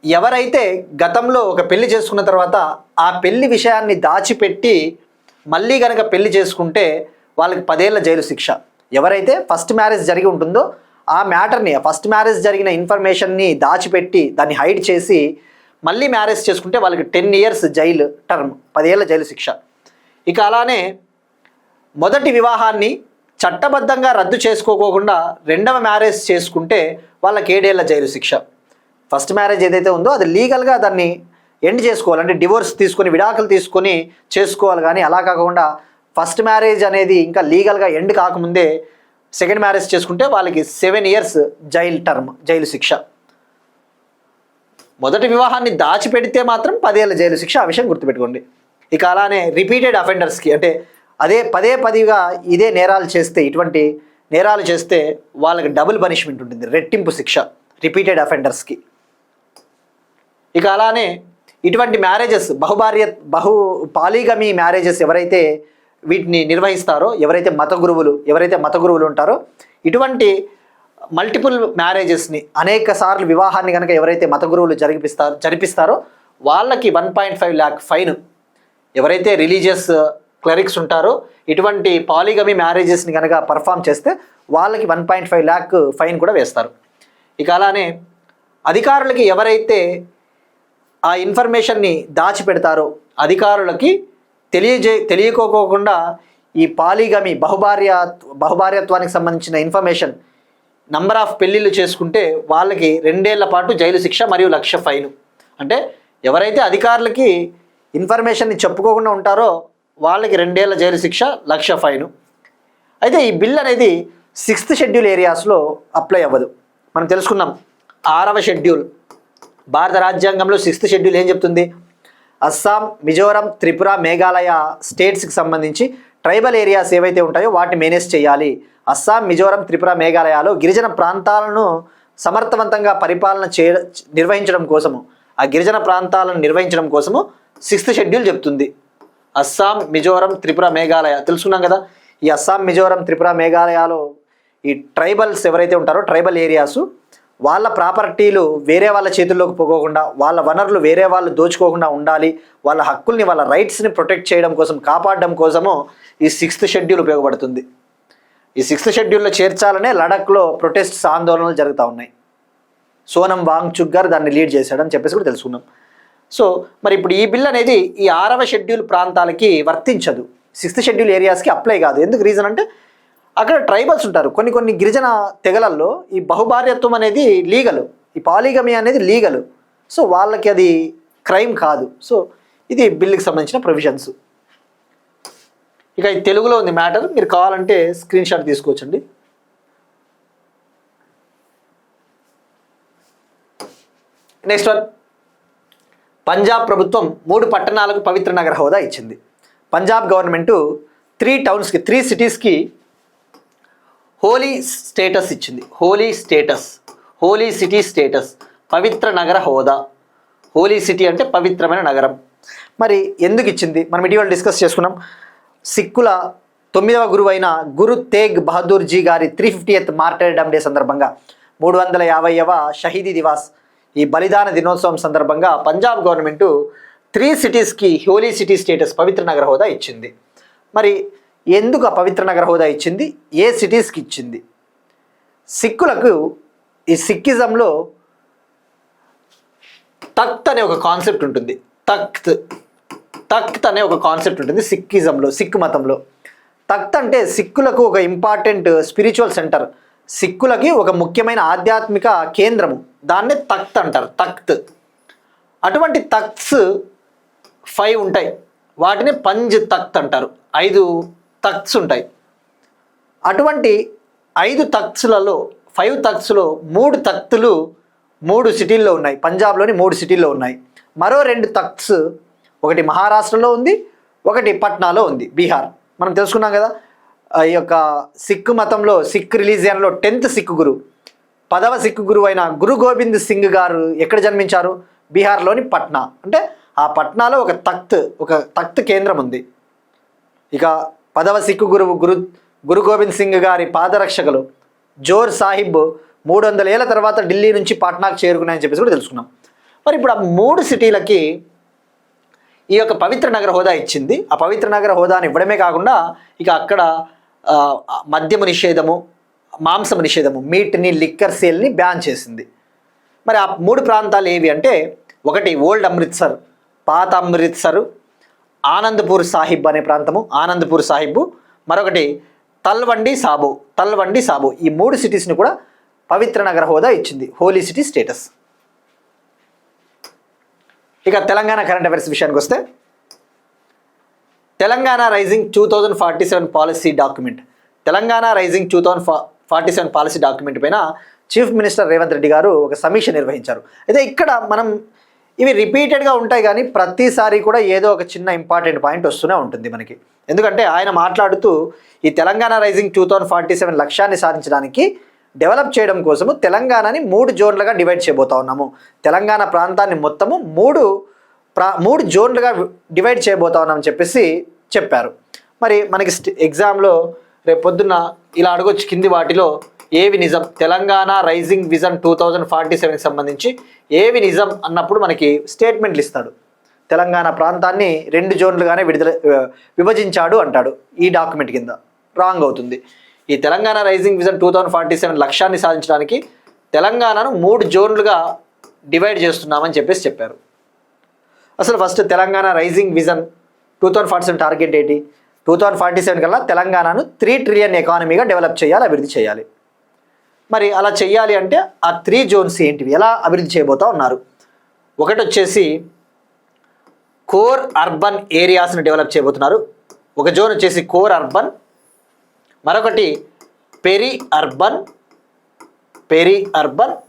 ఎవరైతే గతంలో ఒక పెళ్లి చేసుకున్న తర్వాత ఆ పెళ్లి విషయాన్ని దాచిపెట్టి మళ్ళీ కనుక పెళ్లి చేసుకుంటే వాళ్ళకి 10 ఏళ్ల జైలు శిక్ష. ఎవరైతే ఫస్ట్ మ్యారేజ్ జరిగి ఉంటుందో ఆ మ్యాటర్ని, ఫస్ట్ మ్యారేజ్ జరిగిన ఇన్ఫర్మేషన్ని దాచిపెట్టి దాన్ని హైడ్ చేసి మళ్ళీ మ్యారేజ్ చేసుకుంటే వాళ్ళకి 10 ఇయర్స్ జైలు టర్మ్, 10 ఏళ్ల జైలు శిక్ష. ఇక అలానే మొదటి వివాహాన్ని చట్టబద్ధంగా రద్దు చేసుకోకుండా రెండవ మ్యారేజ్ చేసుకుంటే వాళ్ళకి 7 ఏళ్ల జైలు శిక్ష. ఫస్ట్ మ్యారేజ్ ఏదైతే ఉందో అది లీగల్గా దాన్ని ఎండ్ చేసుకోవాలి, అంటే డివోర్స్ తీసుకొని విడాకులు తీసుకొని చేసుకోవాలి. కానీ అలా కాకుండా ఫస్ట్ మ్యారేజ్ అనేది ఇంకా లీగల్గా ఎండ్ కాకముందే సెకండ్ మ్యారేజ్ చేసుకుంటే వాళ్ళకి 7 ఇయర్స్ జైలు టర్మ్, జైలు శిక్ష. మొదటి వివాహాన్ని దాచిపెడితే మాత్రం 10 ఏళ్ల జైలు శిక్ష. ఆ విషయం గుర్తుపెట్టుకోండి. ఇక అలానే రిపీటెడ్ అఫెండర్స్కి, అంటే అదే పదేగా ఇదే నేరాలు చేస్తే, ఇటువంటి నేరాలు చేస్తే వాళ్ళకి డబుల్ పనిష్మెంట్ ఉంటుంది, రెట్టింపు శిక్ష రిపీటెడ్ అఫెండర్స్కి. ఇక అలానే ఇటువంటి మ్యారేజెస్ పాలీగమీ మ్యారేజెస్ ఎవరైతే వీటిని నిర్వహిస్తారో, ఎవరైతే మత గురువులు ఉంటారో, ఇటువంటి మల్టిపుల్ మ్యారేజెస్ని అనేక సార్లు వివాహాన్ని కనుక ఎవరైతే మత గురువులు జరిపిస్తారో వాళ్ళకి 1.5 lakh ఫైన్. ఎవరైతే రిలీజియస్ క్లరిక్స్ ఉంటారో ఇటువంటి పాలీగమీ మ్యారేజెస్ని కనుక పర్ఫామ్ చేస్తే వాళ్ళకి 1.5 lakh ఫైన్ కూడా వేస్తారు. ఇక అలానే అధికారులకి ఎవరైతే ఆ ఇన్ఫర్మేషన్ని దాచిపెడతారో అధికారులకి తెలియకోకుండా ఈ పాలీగమీ బహుభార్యత్వానికి సంబంధించిన ఇన్ఫర్మేషన్, నంబర్ ఆఫ్ పెళ్ళిళ్ళు చేసుకుంటే వాళ్ళకి 2 ఏళ్ల పాటు జైలు శిక్ష మరియు 1 లక్ష ఫైన్. అంటే ఎవరైతే అధికారులకి ఇన్ఫర్మేషన్ని చెప్పుకోకుండా ఉంటారో వాళ్ళకి 2 ఏళ్ల జైలు శిక్ష, 1 లక్ష ఫైన్. అయితే ఈ బిల్ అనేది 6th షెడ్యూల్ ఏరియాస్లో అప్లై అవ్వదు. మనం తెలుసుకున్నాం 6వ షెడ్యూల్ భారత రాజ్యాంగంలో 6th షెడ్యూల్ ఏం చెప్తుంది? అస్సాం, మిజోరం, త్రిపుర, మేఘాలయ స్టేట్స్కి సంబంధించి ట్రైబల్ ఏరియాస్ ఏవైతే ఉంటాయో వాటిని మేనేజ్ చేయాలి. అస్సాం, మిజోరం, త్రిపుర, మేఘాలయాలో గిరిజన ప్రాంతాలను సమర్థవంతంగా నిర్వహించడం కోసము, ఆ గిరిజన ప్రాంతాలను నిర్వహించడం కోసము 6th షెడ్యూల్ చెప్తుంది. అస్సాం, మిజోరం, త్రిపుర, మేఘాలయ తెలుసుకున్నాం కదా. ఈ అస్సాం, మిజోరం, త్రిపుర, మేఘాలయాలో ఈ ట్రైబల్స్ ఎవరైతే ఉంటారో ట్రైబల్ ఏరియాసు వాళ్ళ ప్రాపర్టీలు వేరే వాళ్ళ చేతుల్లోకి పోకోకుండా, వాళ్ళ వనరులు వేరే వాళ్ళు దోచుకోకుండా ఉండాలి, వాళ్ళ హక్కుల్ని, వాళ్ళ రైట్స్ని ప్రొటెక్ట్ చేయడం కోసం, కాపాడడం కోసము ఈ 6th షెడ్యూల్ ఉపయోగపడుతుంది. ఈ 6th షెడ్యూల్లో చేర్చాలనే లడఖ్లో ప్రొటెస్ట్స్, ఆందోళనలు జరుగుతూ ఉన్నాయి. సోనం వాంగ్చుక్ గారు దాన్ని లీడ్ చేశాడని చెప్పేసి కూడా తెలుసుకున్నాం. సో మరి ఇప్పుడు ఈ బిల్ అనేది ఈ 6వ షెడ్యూల్ ప్రాంతాలకి వర్తించదు, 6th షెడ్యూల్ ఏరియాస్కి అప్లై కాదు. ఎందుకు రీజన్ అంటే అక్కడ ట్రైబల్స్ ఉంటారు. కొన్ని గిరిజన తెగలల్లో ఈ బహుభార్యత్వం అనేది లీగల్, ఈ పాలీగమీ అనేది లీగల్. సో వాళ్ళకి అది క్రైమ్ కాదు. సో ఇది బిల్లుకి సంబంధించిన ప్రొవిజన్స్. ఇక ఇది తెలుగులో ఉంది మ్యాటర్, మీరు కావాలంటే స్క్రీన్ షాట్ తీసుకోవచ్చండి. నెక్స్ట్ వన్, పంజాబ్ ప్రభుత్వం 3 పట్టణాలకు పవిత్ర నగర హోదా ఇచ్చింది. పంజాబ్ గవర్నమెంటు 3 సిటీస్కి హోలీ స్టేటస్ ఇచ్చింది. హోలీ సిటీ స్టేటస్, పవిత్ర నగర హోదా. హోలీ సిటీ అంటే పవిత్రమైన నగరం. మరి ఎందుకు ఇచ్చింది? మనం ఇటీవల డిస్కస్ చేసుకున్నాం. సిక్కుల 9వ గురువు అయిన గురు తేగ్ బహదూర్ జీ గారి 350th మార్టర్డమ్ డే సందర్భంగా 350వ షహీదీ దివాస్, ఈ బలిదాన దినోత్సవం సందర్భంగా పంజాబ్ గవర్నమెంటు 3 సిటీస్కి హోలీ సిటీ స్టేటస్, పవిత్ర నగర హోదా ఇచ్చింది. మరి ఎందుకు ఆ పవిత్ర నగర హోదా ఇచ్చింది? ఏ సిటీస్కి ఇచ్చింది? సిక్కులకు ఈ సిక్కిజంలో తఖ్త్ అనే ఒక కాన్సెప్ట్ ఉంటుంది. తఖ్త్ అనే ఒక కాన్సెప్ట్ ఉంటుంది సిక్కిజంలో, సిక్ మతంలో. తఖ్త్ అంటే సిక్కులకు ఒక ఇంపార్టెంట్ స్పిరిచువల్ సెంటర్, సిక్కులకి ఒక ముఖ్యమైన ఆధ్యాత్మిక కేంద్రము. దాన్నే తఖ్త్ అంటారు, తఖ్త్. అటువంటి తఖ్త్స్ 5 ఉంటాయి. వాటిని పంజ్ తఖ్త్ అంటారు. 5 తఖ్త్స్ ఉంటాయి. అటువంటి 5 తఖ్త్స్లలో 5 తఖ్త్స్లో 3 తఖ్తులు 3 సిటీల్లో ఉన్నాయి. పంజాబ్లోని 3 సిటీల్లో ఉన్నాయి. మరో 2 తఖ్త్స్, ఒకటి మహారాష్ట్రలో ఉంది, ఒకటి పట్నాలో ఉంది, బీహార్. మనం తెలుసుకున్నాం కదా, ఈ యొక్క సిక్ మతంలో, సిక్ రిలీజియన్లో 10th సిక్ గురు, 10వ సిక్ గురువు అయిన గురు గోబింద్ సింగ్ గారు ఎక్కడ జన్మించారు? బీహార్లోని పట్నా. అంటే ఆ పట్నాలో ఒక తఖ్త్ కేంద్రం ఉంది. ఇక 10వ సిక్ గురువు గురు గోబింద్ సింగ్ గారి పాదరక్షకులు జోర్ సాహిబ్ 300 ఏళ్ల తర్వాత ఢిల్లీ నుంచి పాట్నాకు చేరుకున్నాయని చెప్పేసి కూడా తెలుసుకున్నాం. మరి ఇప్పుడు ఆ 3 సిటీలకి ఈ యొక్క పవిత్ర నగర హోదా ఇచ్చింది. ఆ పవిత్ర నగర హోదాని ఇవ్వడమే కాకుండా ఇక అక్కడ మద్యము నిషేధము, మాంసము నిషేధము, మీట్ని, లిక్కర్ సేల్ని బ్యాన్ చేసింది. మరి ఆ 3 ప్రాంతాలు ఏవి అంటే, ఒకటి ఓల్డ్ అమృత్సర్, పాత అమృత్సర్, ఆనందపూర్ సాహిబ్ అనే ప్రాంతము, ఆనందపూర్ సాహిబ్, మరొకటి తల్వండి సాబో. ఈ 3 సిటీస్ని కూడా పవిత్ర నగర హోదా ఇచ్చింది, హోలీ సిటీ స్టేటస్. ఇక తెలంగాణ కరెంట్ అఫైర్స్ విషయానికి వస్తే, Telangana rising 2047 policy document, Telangana rising 2047 policy document పైన చీఫ్ మినిస్టర్ రేవంత్ రెడ్డి గారు ఒక సమీక్ష నిర్వహించారు. అయితే ఇక్కడ మనం ఇవి రిపీటెడ్గా ఉంటాయి, కానీ ప్రతిసారి కూడా ఏదో ఒక చిన్న ఇంపార్టెంట్ పాయింట్ వస్తూనే ఉంటుంది మనకి. ఎందుకంటే ఆయన మాట్లాడుతూ ఈ తెలంగాణ రైజింగ్ 2047 లక్ష్యాన్ని సాధించడానికి డెవలప్ చేయడం కోసము తెలంగాణని 3 జోన్లుగా డివైడ్ చేయబోతా ఉన్నాము. తెలంగాణ ప్రాంతాన్ని మొత్తము 3 జోన్లుగా డివైడ్ చేయబోతా ఉన్నామని చెప్పేసి చెప్పారు. మరి మనకి ఎగ్జామ్లో రేపు పొద్దున్న ఇలా అడగొచ్చు, కింది వాటిలో ఏవి నిజం? తెలంగాణ రైజింగ్ విజన్ 2047కి సంబంధించి ఏవి నిజం అన్నప్పుడు మనకి స్టేట్మెంట్లు ఇస్తాడు. తెలంగాణ ప్రాంతాన్ని 2 జోన్లుగానే విభజించాడు అంటాడు. ఈ డాక్యుమెంట్ కింద రాంగ్ అవుతుంది. ఈ తెలంగాణ రైజింగ్ విజన్ 2047 లక్ష్యాన్ని సాధించడానికి తెలంగాణను 3 జోన్లుగా డివైడ్ చేస్తున్నామని చెప్పేసి చెప్పారు. అసలు first Telangana rising vision 2047 target ఏంటి? 2047 కల్లా తెలంగాణను 3 ట్రిలియన్ ఎకానమీగా డెవలప్ చేయాలి, అభివృద్ధి చేయాలి. మరి అలా చెయ్యాలి అంటే ఆ 3 జోన్స్ ఏంటివి, ఎలా అభివృద్ధి చేయబోతా ఉన్నారు? ఒకటి వచ్చేసి కోర్ అర్బన్ ఏరియాస్ని డెవలప్ చేయబోతున్నారు. ఒక జోన్ వచ్చేసి కోర్ అర్బన్, మరొకటి పెరి అర్బన్,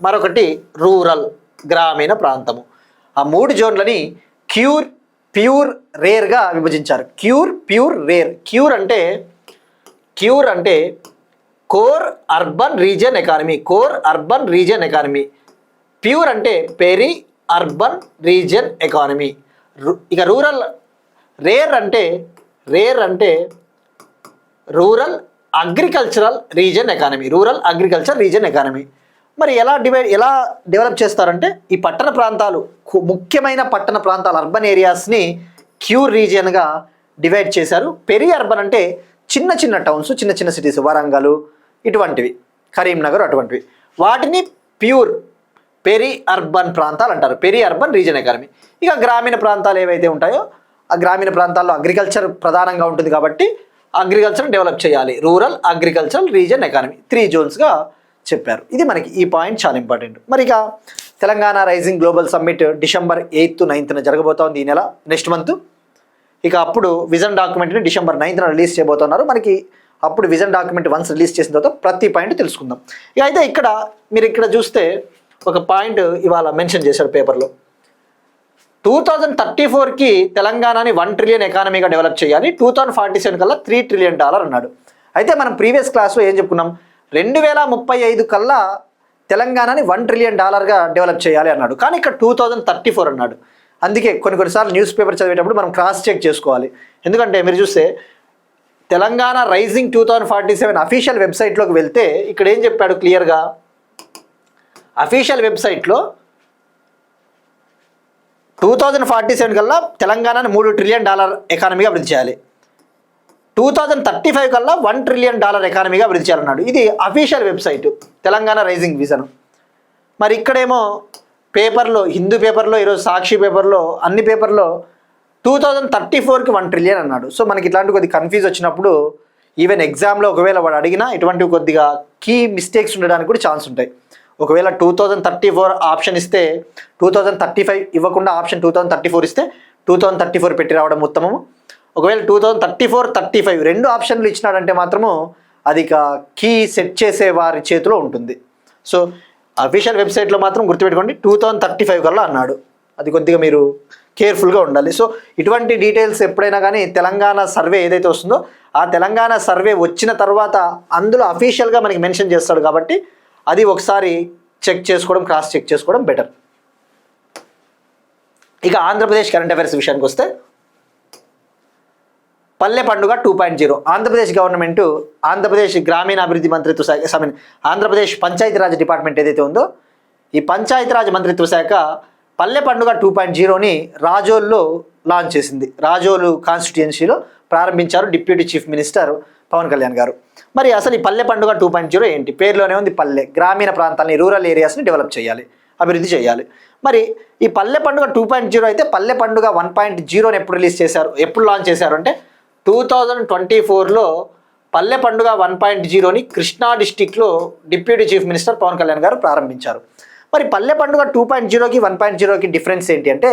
మరొకటి రూరల్, గ్రామీణ ప్రాంతము. ఆ 3 జోన్లని ప్యూర్ రేర్గా విభజించారు. Pure rare. క్యూర్ అంటే core urban region economy, pure అంటే పెరి అర్బన్ రీజియన్ ఎకానమీ. ఇక రేర్ అంటే రూరల్ అగ్రికల్చరల్ రీజియన్ ఎకానమీ. మరి ఎలా డెవలప్ చేస్తారంటే, ఈ పట్టణ ప్రాంతాలు, ముఖ్యమైన పట్టణ ప్రాంతాలు, అర్బన్ ఏరియాస్ని క్యూర్ రీజియన్గా డివైడ్ చేశారు. పెరి అర్బన్ అంటే చిన్న చిన్న టౌన్స్, చిన్న చిన్న సిటీస్, వరంగల్ ఇటువంటివి, కరీంనగర్ అటువంటివి, వాటిని పెరి అర్బన్ ప్రాంతాలు అంటారు, పెరి అర్బన్ రీజియన్ ఎకానమీ. ఇక గ్రామీణ ప్రాంతాలు ఏవైతే ఉంటాయో ఆ గ్రామీణ ప్రాంతాల్లో అగ్రికల్చర్ ప్రధానంగా ఉంటుంది కాబట్టి అగ్రికల్చర్ డెవలప్ చేయాలి, రూరల్ అగ్రికల్చరల్ రీజియన్ ఎకానమీ. 3 జోన్స్గా చెప్పారు. ఇది మనకి ఈ పాయింట్ చాలా ఇంపార్టెంట్. మరి ఇక Telangana rising global summit December 8th, 9th జరగబోతోంది, ఈ నెల, నెక్స్ట్ మంత్. ఇక అప్పుడు విజన్ డాక్యుమెంట్ని December 9th రిలీజ్ చేయబోతున్నారు. మనకి అప్పుడు విజన్ డాక్యుమెంట్ వన్స్ రిలీజ్ చేసిన తర్వాత ప్రతి పాయింట్ తెలుసుకుందాం. ఇక అయితే మీరు ఇక్కడ చూస్తే ఒక పాయింట్ ఇవాళ మెన్షన్ చేశాడు పేపర్లో. 2034కి తెలంగాణని 1 ట్రిలియన్ ఎకానమీగా డెవలప్ చేయాలి, 2047 కల్లా $3 ట్రిలియన్ అన్నాడు. అయితే మనం ప్రీవియస్ క్లాస్లో ఏం చెప్పుకున్నాం, 2035 కల్లా తెలంగాణని $1 ట్రిలియన్ డెవలప్ చేయాలి అన్నాడు. కానీ ఇక్కడ 2034 అన్నాడు. అందుకే కొన్నిసార్లు న్యూస్ పేపర్ చదివేటప్పుడు మనం క్రాస్ చెక్ చేసుకోవాలి. ఎందుకంటే మీరు చూస్తే తెలంగాణ రైజింగ్ 2047 అఫీషియల్ వెబ్సైట్లోకి వెళ్తే ఇక్కడ ఏం చెప్పాడు క్లియర్గా, అఫీషియల్ వెబ్సైట్లో 2047 కల్లా తెలంగాణని $3 ట్రిలియన్ ఎకానమీగా అభివృద్ధి చేయాలి, 2035 కల్లా $1 ట్రిలియన్ ఎకానమీగా అభివృద్ధి చేయాలన్నాడు. ఇది official website Telangana rising vision. మరి ఇక్కడేమో పేపర్లో, హిందూ పేపర్లో, ఈరోజు సాక్షి పేపర్లో, అన్ని పేపర్లో 2034కి $1 ట్రిలియన్ అన్నాడు. సో మనకి ఇట్లాంటి కొద్దిగా కన్ఫ్యూజ్ వచ్చినప్పుడు ఈవెన్ ఎగ్జామ్లో ఒకవేళ వాడు అడిగినా ఇటువంటి కొద్దిగా కీ మిస్టేక్స్ ఉండడానికి కూడా ఛాన్స్ ఉంటాయి. ఒకవేళ 2034 ఆప్షన్ ఇస్తే 2035 ఇవ్వకుండా ఆప్షన్ 2034 ఇస్తే 2034 పెట్టి రావడం ఉత్తమము. ఒకవేళ 2034, 35 రెండు ఆప్షన్లు ఇచ్చినాడంటే మాత్రము అది కీ సెట్ చేసే వారి చేతిలో ఉంటుంది. సో అఫీషియల్ వెబ్సైట్లో మాత్రం గుర్తుపెట్టుకోండి 2035 కల్లా అన్నాడు. అది కొద్దిగా మీరు కేర్ఫుల్గా ఉండాలి. సో ఇటువంటి డీటెయిల్స్ ఎప్పుడైనా కానీ తెలంగాణ సర్వే ఏదైతే వస్తుందో ఆ తెలంగాణ సర్వే వచ్చిన తర్వాత అందులో అఫీషియల్గా మనకి మెన్షన్ చేస్తాడు కాబట్టి అది ఒకసారి చెక్ చేసుకోవడం, క్రాస్ చెక్ చేసుకోవడం బెటర్. ఇక ఆంధ్రప్రదేశ్ కరెంట్ అఫైర్స్ విషయానికి వస్తే పల్లె పండుగ 2.0 ఆంధ్రప్రదేశ్ గవర్నమెంట్, ఆంధ్రప్రదేశ్ గ్రామీణ అభివృద్ధి మంత్రిత్వ శాఖ, ఆంధ్రప్రదేశ్ పంచాయతీరాజ్ డిపార్ట్మెంట్ ఏదైతే ఉందో ఈ పంచాయతీరాజ్ మంత్రిత్వ శాఖ పల్లె పండుగ 2.0ని రాజోల్లో లాంచ్ చేసింది. రాజోలు కాన్స్టిట్యుయెన్సీలో ప్రారంభించారు deputy chief minister Pawan Kalyan గారు. మరి అసలు ఈ పల్లె పండుగ 2.0 ఏంటి? పేరులోనే ఉంది పల్లె, గ్రామీణ ప్రాంతాలని, రూరల్ ఏరియాస్ని డెవలప్ చేయాలి, అభివృద్ధి చేయాలి. మరి ఈ పల్లె పండుగ 2.0 అయితే పల్లె పండుగ 1.0ని ఎప్పుడు రిలీజ్ చేశారు, ఎప్పుడు లాంచ్ చేశారు అంటే 2024లో పల్లె పండుగ 1.0ని కృష్ణా డిస్టిక్లో deputy chief minister Pawan Kalyan గారు ప్రారంభించారు. మరి పల్లె పండుగ 2.0కి 1.0కి డిఫరెన్స్ ఏంటి అంటే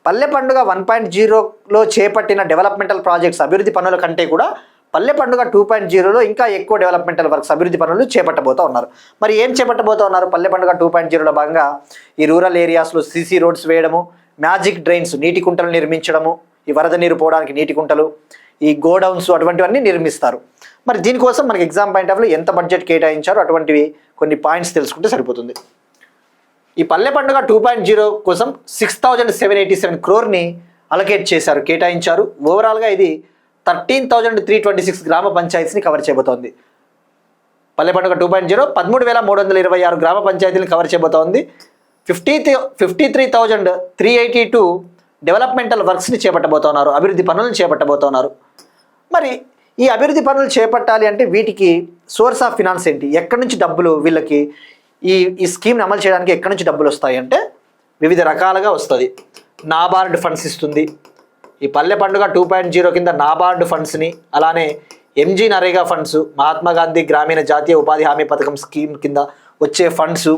పల్లె పండుగ 1.0లో చేపట్టిన డెవలప్మెంటల్ ప్రాజెక్ట్స్ అభివృద్ధి పనుల కంటే కూడా పల్లె పండుగ 2.0లో ఇంకా ఎక్కువ డెవలప్మెంటల్ వర్క్స్ అభివృద్ధి పనులు చేపట్టబోతూ ఉన్నారు. మరి ఏం చేపట్టబోతూ ఉన్నారు? పల్లె పండుగ 2.0లో భాగంగా ఈ రూరల్ ఏరియాస్లో సీసీ రోడ్స్ వేయడము, మ్యాజిక్ డ్రైన్స్ నీటి కుంటలు నిర్మించడము, ఈ వరద నీరు పోవడానికి నీటి కుంటలు, ఈ గోడౌన్స్ అటువంటివన్నీ నిర్మిస్తారు. మరి దీనికోసం మనకి ఎగ్జామ్ పాయింట్ ఆఫ్ వ్యూ ఎంత బడ్జెట్ కేటాయించారో అటువంటివి కొన్ని పాయింట్స్ తెలుసుకుంటే సరిపోతుంది. ఈ పల్లె పండుగ 2.0 కోసం 6,787 crore అలొకేట్ చేశారు, కేటాయించారు. ఓవరాల్గా ఇది 13,326 గ్రామ పంచాయతీని కవర్ చేయబోతోంది. పల్లె పండుగ 2.0 13,326 గ్రామ పంచాయతీలను కవర్ చేయబోతోంది. 53,382 డెవలప్మెంటల్ వర్క్స్ని చేపట్టబోతున్నారు, అభివృద్ధి పనులను చేపట్టబోతున్నారు. మరి ఈ అభివృద్ధి పనులు చేపట్టాలి అంటే వీటికి సోర్స్ ఆఫ్ ఫినాన్స్ ఏంటి, ఎక్కడి నుంచి డబ్బులు వీళ్ళకి ఈ స్కీమ్ని అమలు చేయడానికి ఎక్కడి నుంచి డబ్బులు వస్తాయి అంటే వివిధ రకాలుగా వస్తుంది. నాబార్డ్ ఫండ్స్ ఇస్తుంది. ఈ పల్లె పండుగ 2.0 కింద నాబార్డ్ ఫండ్స్ని, అలానే ఎంజీ నరేగా ఫండ్స్, మహాత్మా గాంధీ గ్రామీణ జాతీయ ఉపాధి హామీ పథకం స్కీమ్ కింద వచ్చే ఫండ్స్,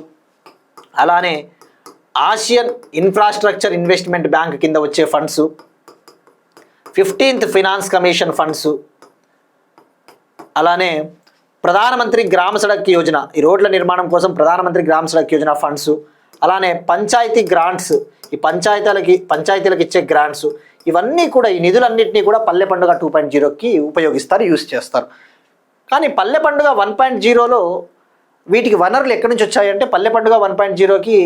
అలానే ఆసియన్ ఇన్ఫ్రాస్ట్రక్చర్ ఇన్వెస్ట్మెంట్ బ్యాంక్ కింద వచ్చే funds, 15th finance commission funds, అలానే ప్రధానమంత్రి గ్రామ సడక్ యోజన, ఈ రోడ్ల నిర్మాణం కోసం ప్రధానమంత్రి గ్రామ సడక్ యోజన ఫండ్స్, అలానే పంచాయతీ గ్రాంట్స్, ఈ పంచాయతీలకు ఇచ్చే గ్రాంట్స్, ఇవన్నీ కూడా ఈ నిధులన్నింటినీ కూడా పల్లె పండుగ 2.0కి ఉపయోగిస్తారు, యూజ్ చేస్తారు. కానీ పల్లె పండుగ 1.0లో వీటికి వనరులు ఎక్కడి నుంచి వచ్చాయంటే పల్లె పండుగ 1.0కి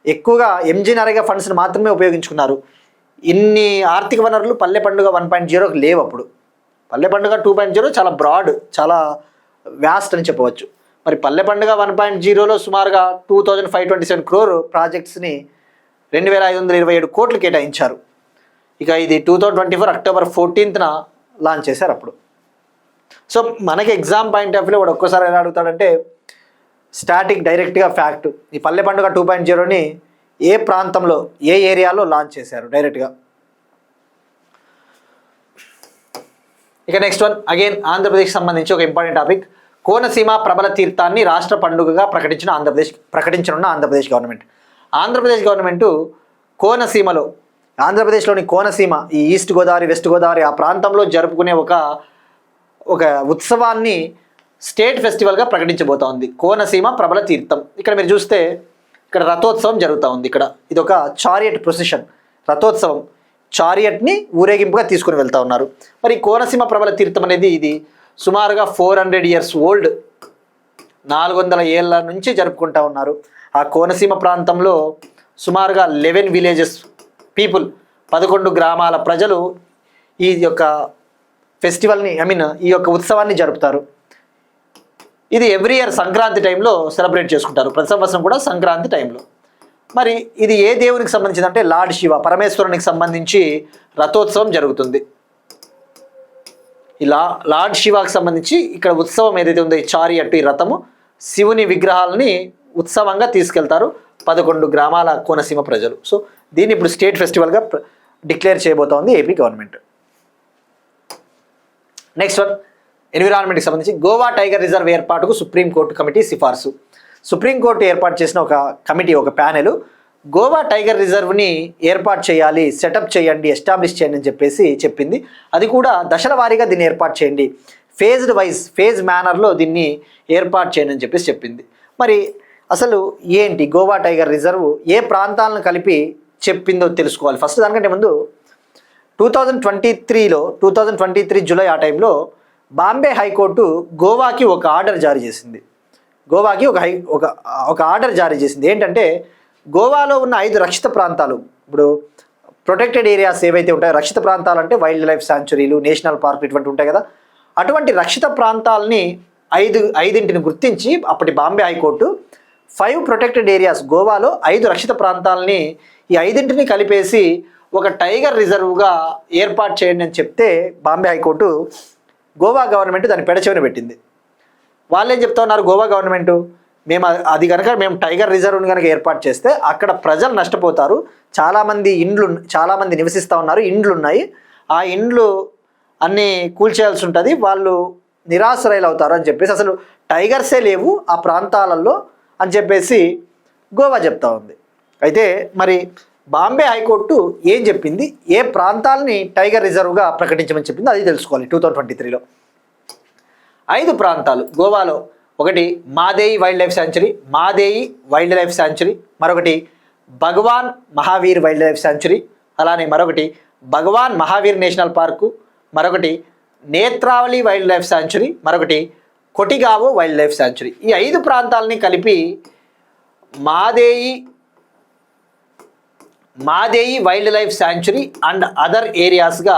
ఎక్కువగా ఎంజీ నరేగా ఫండ్స్ని మాత్రమే ఉపయోగించుకున్నారు. ఇన్ని ఆర్థిక వనరులు పల్లె పండుగ 1.0కి లేవు. అప్పుడు పల్లె పండుగ 2.0 చాలా బ్రాడ్, చాలా వ్యాస్ట్ అని చెప్పవచ్చు. మరి పల్లె పండుగ 1.0లో సుమారుగా 2,527 crore ప్రాజెక్ట్స్ని 2,527 కోట్లు కేటాయించారు. ఇక ఇది 2024 అక్టోబర్ 14th లాంచ్ చేశారు అప్పుడు. సో మనకి ఎగ్జామ్ పాయింట్ ఆఫ్ వ్యూ వాడు ఒక్కసారి ఎలా అడుగుతాడంటే స్టాటిక్ డైరెక్ట్గా ఫ్యాక్ట్, ఈ పల్లె పండుగ 2.0ని ఏ ప్రాంతంలో, ఏ ఏరియాలో లాంచ్ చేశారు డైరెక్ట్గా. ఇక నెక్స్ట్ వన్ అగైన్ ఆంధ్రప్రదేశ్కి సంబంధించి ఒక ఇంపార్టెంట్ టాపిక్. కోనసీమ ప్రబల తీర్థాన్ని రాష్ట్ర పండుగగా ప్రకటించనున్న ఆంధ్రప్రదేశ్ గవర్నమెంట్. ఆంధ్రప్రదేశ్ గవర్నమెంట్ కోనసీమలో, ఆంధ్రప్రదేశ్లోని కోనసీమ, ఈ ఈస్ట్ గోదావరి, వెస్ట్ గోదావరి ఆ ప్రాంతంలో జరుపుకునే ఒక ఉత్సవాన్ని స్టేట్ ఫెస్టివల్గా ప్రకటించబోతోంది. కోనసీమ ప్రబల తీర్థం. ఇక్కడ మీరు చూస్తే ఇక్కడ రథోత్సవం జరుగుతూ ఉంది. ఇక్కడ ఇది ఒక చారియట్ ప్రొసెషన్, రథోత్సవం, చారియట్ని ఊరేగింపుగా తీసుకుని వెళ్తూ ఉన్నారు. మరి కోనసీమ ప్రబల తీర్థం అనేది ఇది సుమారుగా 400 years ఓల్డ్, 400 ఏళ్ళ నుంచి జరుపుకుంటూ ఉన్నారు. ఆ కోనసీమ ప్రాంతంలో సుమారుగా 11 villages పీపుల్, 11 గ్రామాల ప్రజలు ఈ యొక్క ఫెస్టివల్ని ఈ యొక్క ఉత్సవాన్ని జరుపుతారు. ఇది ఎవ్రీ ఇయర్ సంక్రాంతి టైంలో సెలబ్రేట్ చేసుకుంటారు, ప్రతి సంవత్సరం కూడా సంక్రాంతి టైంలో. మరి ఇది ఏ దేవునికి సంబంధించింది అంటే లార్డ్ శివ, పరమేశ్వరునికి సంబంధించి రథోత్సవం జరుగుతుంది. ఈ లార్డ్ శివాకి సంబంధించి ఇక్కడ ఉత్సవం ఏదైతే ఉందో ఈ చారియట్, ఈ రథము, శివుని విగ్రహాలని ఉత్సవంగా తీసుకెళ్తారు 11 గ్రామాల కోనసీమ ప్రజలు. సో దీన్ని ఇప్పుడు స్టేట్ ఫెస్టివల్గా డిక్లేర్ చేయబోతోంది ఏపీ గవర్నమెంట్. నెక్స్ట్ వన్, ఎన్విరాన్మెంట్కి సంబంధించి గోవా టైగర్ రిజర్వ్ ఏర్పాటుకు సుప్రీంకోర్టు కమిటీ సిఫార్సు. సుప్రీంకోర్టు ఏర్పాటు చేసిన ఒక కమిటీ, ఒక ప్యానెల్ గోవా టైగర్ రిజర్వ్ని ఏర్పాటు చేయాలి, సెటప్ చేయండి, ఎస్టాబ్లిష్ చేయండి అని చెప్పేసి చెప్పింది. అది కూడా దశల వారీగా దీన్ని ఏర్పాటు చేయండి, ఫేజ్డ్ వైజ్, ఫేజ్ మేనర్లో దీన్ని ఏర్పాటు చేయండి అని చెప్పేసి చెప్పింది. మరి అసలు ఏంటి గోవా టైగర్ రిజర్వ్, ఏ ప్రాంతాలను కలిపి చెప్పిందో తెలుసుకోవాలి. ఫస్ట్ దానికంటే ముందు 2023 జూలై ఆ టైంలో బాంబే హైకోర్టు గోవాకి ఒక ఆర్డర్ జారీ చేసింది. గోవాకి ఒక ఆర్డర్ జారీ చేసింది. ఏంటంటే గోవాలో ఉన్న 5 రక్షిత ప్రాంతాలు, ఇప్పుడు ప్రొటెక్టెడ్ ఏరియాస్ ఏవైతే ఉంటాయో, రక్షిత ప్రాంతాలు అంటే వైల్డ్ లైఫ్ శాంచురీలు, నేషనల్ పార్క్ ఇటువంటి ఉంటాయి కదా, అటువంటి రక్షిత ప్రాంతాలని 5 గుర్తించి అప్పటి బాంబే హైకోర్టు 5 ప్రొటెక్టెడ్ ఏరియాస్, గోవాలో 5 రక్షిత ప్రాంతాలని ఈ 5 కలిపేసి ఒక టైగర్ రిజర్వ్గా ఏర్పాటు చేయండి అని చెప్తే బాంబే హైకోర్టు గోవా గవర్నమెంట్ దాన్ని పెడచెవిన పెట్టింది. వాళ్ళు ఏం చెప్తా ఉన్నారు, గోవా గవర్నమెంటు, మేము టైగర్ రిజర్వ్ని కనుక ఏర్పాటు చేస్తే అక్కడ ప్రజలు నష్టపోతారు, చాలామంది నివసిస్తూ ఉన్నారు, ఇండ్లు ఉన్నాయి, ఆ ఇండ్లు అన్నీ కూల్చేయాల్సి ఉంటుంది, వాళ్ళు నిరాశ్రయులు అవుతారు అని చెప్పేసి, అసలు టైగర్సే లేవు ఆ ప్రాంతాలలో అని చెప్పేసి గోవా చెప్తా ఉంది. అయితే మరి బాంబే హైకోర్టు ఏం చెప్పింది, ఏ ప్రాంతాలని టైగర్ రిజర్వ్గా ప్రకటించమని చెప్పింది, అది తెలుసుకోవాలి. 2023లో 5 ప్రాంతాలు గోవాలో, ఒకటి మాదేయి వైల్డ్ లైఫ్ శాంచురీ, మరొకటి భగవాన్ మహావీర్ వైల్డ్ లైఫ్ శాంచురీ, అలానే మరొకటి భగవాన్ మహావీర్ నేషనల్ పార్కు, మరొకటి నేత్రావళి వైల్డ్ లైఫ్ శాంచురీ, మరొకటి కొటిగావో వైల్డ్ లైఫ్ శాంచురీ. ఈ 5 ప్రాంతాలని కలిపి Mhadei wildlife sanctuary and other ఏరియాస్గా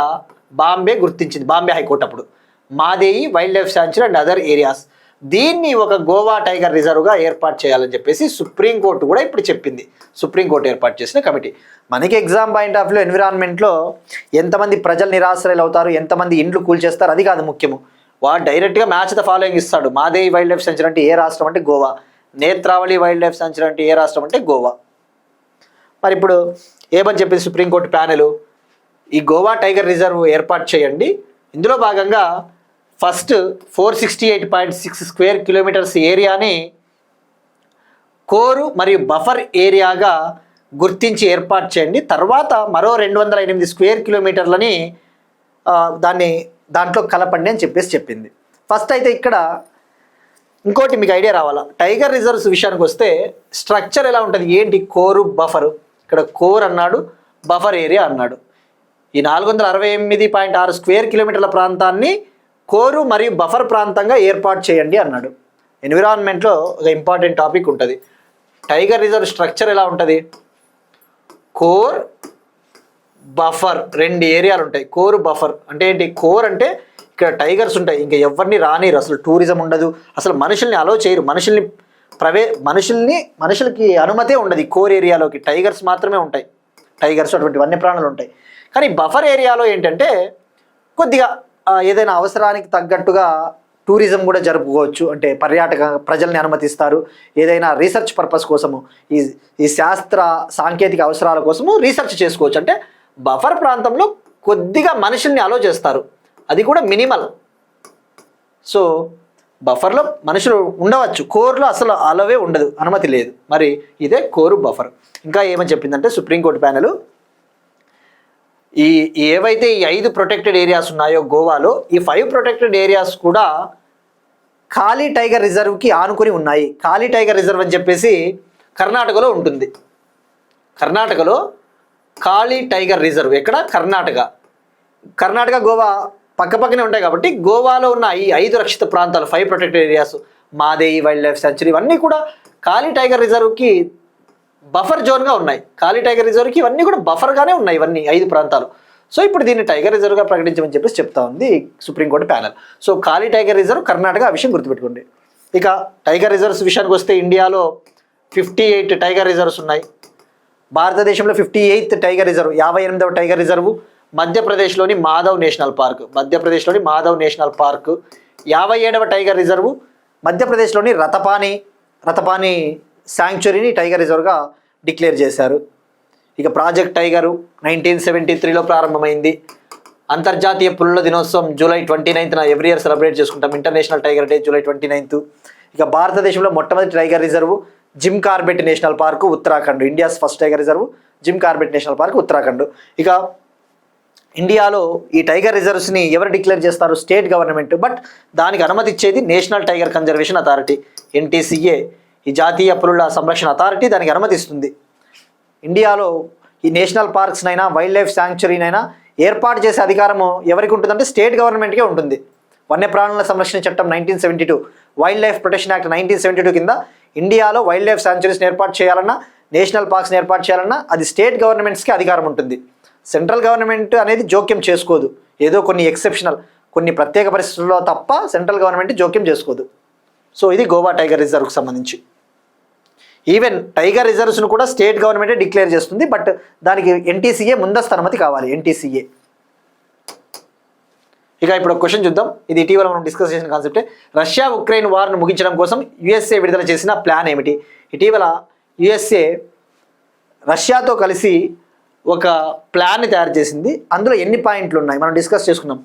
బాంబే గుర్తించింది. బాంబే హైకోర్టు అప్పుడు Mhadei wildlife sanctuary and other areas, దీన్ని ఒక గోవా టైగర్ రిజర్వ్గా ఏర్పాటు చేయాలని చెప్పేసి సుప్రీంకోర్టు కూడా ఇప్పుడు చెప్పింది. సుప్రీంకోర్టు ఏర్పాటు చేసిన కమిటీ. మనకి ఎగ్జామ్ పాయింట్ ఆఫ్ వ్యూ ఎన్విరాన్మెంట్లో ఎంతమంది ప్రజలు నిరాశ్రయులు అవుతారు, ఎంతమంది ఇండ్లు కూల్చేస్తారు, అది కాదు ముఖ్యము. వాడు డైరెక్ట్గా మ్యాచ్ ద ఫాలోయింగ్ ఇస్తాడు. మాదేయి వైల్డ్ లైఫ్ శాంచురీ అంటే ఏ రాష్ట్రం అంటే Goa, Netravali wild life sanctuary అంటే ఏ రాష్ట్రం అంటే గోవా. మరి ఇప్పుడు ఏమని చెప్పింది సుప్రీంకోర్టు ప్యానెల్, ఈ గోవా టైగర్ రిజర్వ్ ఏర్పాటు చేయండి, ఇందులో భాగంగా ఫస్ట్ 468.6 స్క్వేర్ కిలోమీటర్స్ ఏరియాని కోరు మరియు బఫర్ ఏరియాగా గుర్తించి ఏర్పాటు చేయండి, తర్వాత మరో 208 స్క్వేర్ కిలోమీటర్లని దాంట్లో కలపండి అని చెప్పేసి చెప్పింది. ఫస్ట్ అయితే ఇక్కడ ఇంకోటి మీకు ఐడియా రావాలా, టైగర్ రిజర్వ్స్ విషయానికి వస్తే స్ట్రక్చర్ ఎలా ఉంటుంది, ఏంటి కోరు బఫరు, ఇక్కడ కోర్ అన్నాడు, బఫర్ ఏరియా అన్నాడు. ఈ 468.6 స్క్వేర్ కిలోమీటర్ల ప్రాంతాన్ని కోరు మరియు బఫర్ ప్రాంతంగా ఏర్పాటు చేయండి అన్నాడు. ఎన్విరాన్మెంట్లో ఒక ఇంపార్టెంట్ టాపిక్ ఉంటుంది, టైగర్ రిజర్వ్ స్ట్రక్చర్ ఎలా ఉంటుంది, కోర్ బఫర్, 2 ఏరియాలు ఉంటాయి. కోరు బఫర్ అంటే ఏంటి, కోర్ అంటే ఇక్కడ టైగర్స్ ఉంటాయి, ఇంకా ఎవరిని రానిరు, అసలు టూరిజం ఉండదు, అసలు మనుషుల్ని అలో చేయరు, మనుషులకి అనుమతే ఉండదు ఈ కోర్ ఏరియాలోకి, టైగర్స్ మాత్రమే ఉంటాయి, టైగర్స్ అటువంటి వన్యప్రాణులు ఉంటాయి. కానీ బఫర్ ఏరియాలో ఏంటంటే కొద్దిగా ఏదైనా అవసరానికి తగ్గట్టుగా టూరిజం కూడా జరుపుకోవచ్చు, అంటే పర్యాటక ప్రజల్ని అనుమతిస్తారు, ఏదైనా రీసెర్చ్ పర్పస్ కోసము, ఈ శాస్త్ర సాంకేతిక అవసరాల కోసము రీసెర్చ్ చేసుకోవచ్చు. అంటే బఫర్ ప్రాంతంలో కొద్దిగా మనుషుల్ని అలో చేస్తారు, అది కూడా మినిమల్. సో బఫర్లో మనుషులు ఉండవచ్చు, కోర్లో అసలు అలవే ఉండదు, అనుమతి లేదు. మరి ఇదే కోరు బఫర్. ఇంకా ఏమని చెప్పిందంటే సుప్రీంకోర్టు ప్యానెల్, ఏవైతే ఈ 5 ప్రొటెక్టెడ్ ఏరియాస్ ఉన్నాయో గోవాలో, ఈ 5 ప్రొటెక్టెడ్ ఏరియాస్ కూడా కాళీ టైగర్ రిజర్వ్కి ఆనుకొని ఉన్నాయి. కాళీ టైగర్ రిజర్వ్ అని చెప్పేసి కర్ణాటకలో ఉంటుంది. కర్ణాటకలో కాళీ టైగర్ రిజర్వ్ ఎక్కడ? కర్ణాటక గోవా పక్కపక్కనే ఉంటాయి కాబట్టి గోవాలో ఉన్న ఈ 5 రక్షిత ప్రాంతాలు, 5 protected areas, Mhadei wildlife sanctuary, ఇవన్నీ కూడా కాళీ టైగర్ రిజర్వ్కి బఫర్ జోన్గా ఉన్నాయి. కాళీ టైగర్ రిజర్వ్కి ఇవన్నీ కూడా బఫర్గానే ఉన్నాయి, ఇవన్నీ 5 ప్రాంతాలు. సో ఇప్పుడు దీన్ని టైగర్ రిజర్వ్గా ప్రకటించమని చెప్పేసి చెప్తా ఉంది సుప్రీంకోర్టు ప్యానెల్. సో కాళీ టైగర్ రిజర్వ్ కర్ణాటక, ఆ విషయం గుర్తుపెట్టుకోండి. ఇక టైగర్ రిజర్వ్స్ విషయానికి వస్తే ఇండియాలో 58 టైగర్ రిజర్వ్స్ ఉన్నాయి. భారతదేశంలో 58th టైగర్ రిజర్వ్, 58వ టైగర్ రిజర్వ్ మధ్యప్రదేశ్లోని మాధవ్ నేషనల్ పార్క్, 57వ టైగర్ రిజర్వ్ మధ్యప్రదేశ్లోని రతపాని శాంక్చురీని టైగర్ రిజర్వ్గా డిక్లేర్ చేశారు. ఇక ప్రాజెక్ట్ టైగరు 1973లో ప్రారంభమైంది. అంతర్జాతీయ పులుల దినోత్సవం జూలై 29న ఎవ్రీ ఇయర్ సెలబ్రేట్ చేసుకుంటాం. International tiger day July 29. ఇక భారతదేశంలో మొట్టమొదటి tiger reserve Jim Corbett national park, Uttarakhand. India's first tiger reserve Jim Corbett national park, Uttarakhand. ఇక ఇండియాలో ఈ టైగర్ రిజర్వ్స్ని ఎవరు డిక్లేర్ చేస్తారు? State government. బట్ దానికి అనుమతి ఇచ్చేది national tiger conservation authority, NTCA. ఈ జాతీయ పులుల సంరక్షణ అథారిటీ దానికి అనుమతిస్తుంది. ఇండియాలో ఈ నేషనల్ పార్క్స్నైనా వైల్డ్ లైఫ్ శాంక్చురీనైనా ఏర్పాటు చేసే అధికారము ఎవరికి ఉంటుందంటే స్టేట్ గవర్నమెంట్కే ఉంటుంది. వన్యప్రాణుల సంరక్షణ చట్టం 1972, వైల్డ్ లైఫ్ ప్రొటెక్షన్ యాక్ట్ 1972 కింద ఇండియాలో వైల్డ్ లైఫ్ శాంక్చురీస్ని ఏర్పాటు చేయాలన్నా, నేషనల్ పార్క్స్ని ఏర్పాటు చేయాలన్నా అది స్టేట్ గవర్నమెంట్స్కి అధికారం ఉంటుంది. సెంట్రల్ గవర్నమెంట్ అనేది జోక్యం చేసుకోదు. ఏదో కొన్ని ఎక్సెప్షనల్, కొన్ని ప్రత్యేక పరిస్థితుల్లో తప్ప సెంట్రల్ గవర్నమెంట్ జోక్యం చేసుకోదు. సో ఇది గోవా టైగర్ రిజర్వ్కి సంబంధించి. ఈవెన్ టైగర్ రిజర్వ్స్ను కూడా స్టేట్ గవర్నమెంటే డిక్లేర్ చేస్తుంది. బట్ దానికి NTCA ముందస్తు అనుమతి కావాలి, NTCA. ఇక ఇప్పుడు ఒక క్వశ్చన్ చూద్దాం. ఇది ఇటీవల మనం డిస్కస్ చేసిన కాన్సెప్టే. రష్యా ఉక్రెయిన్ వార్ను ముగించడం కోసం USA విడుదల చేసిన ప్లాన్ ఏమిటి? ఇటీవల USA రష్యాతో కలిసి ఒక ప్లాన్ని తయారు చేసింది. అందులో ఎన్ని పాయింట్లు ఉన్నాయి మనం డిస్కస్ చేసుకున్నాం.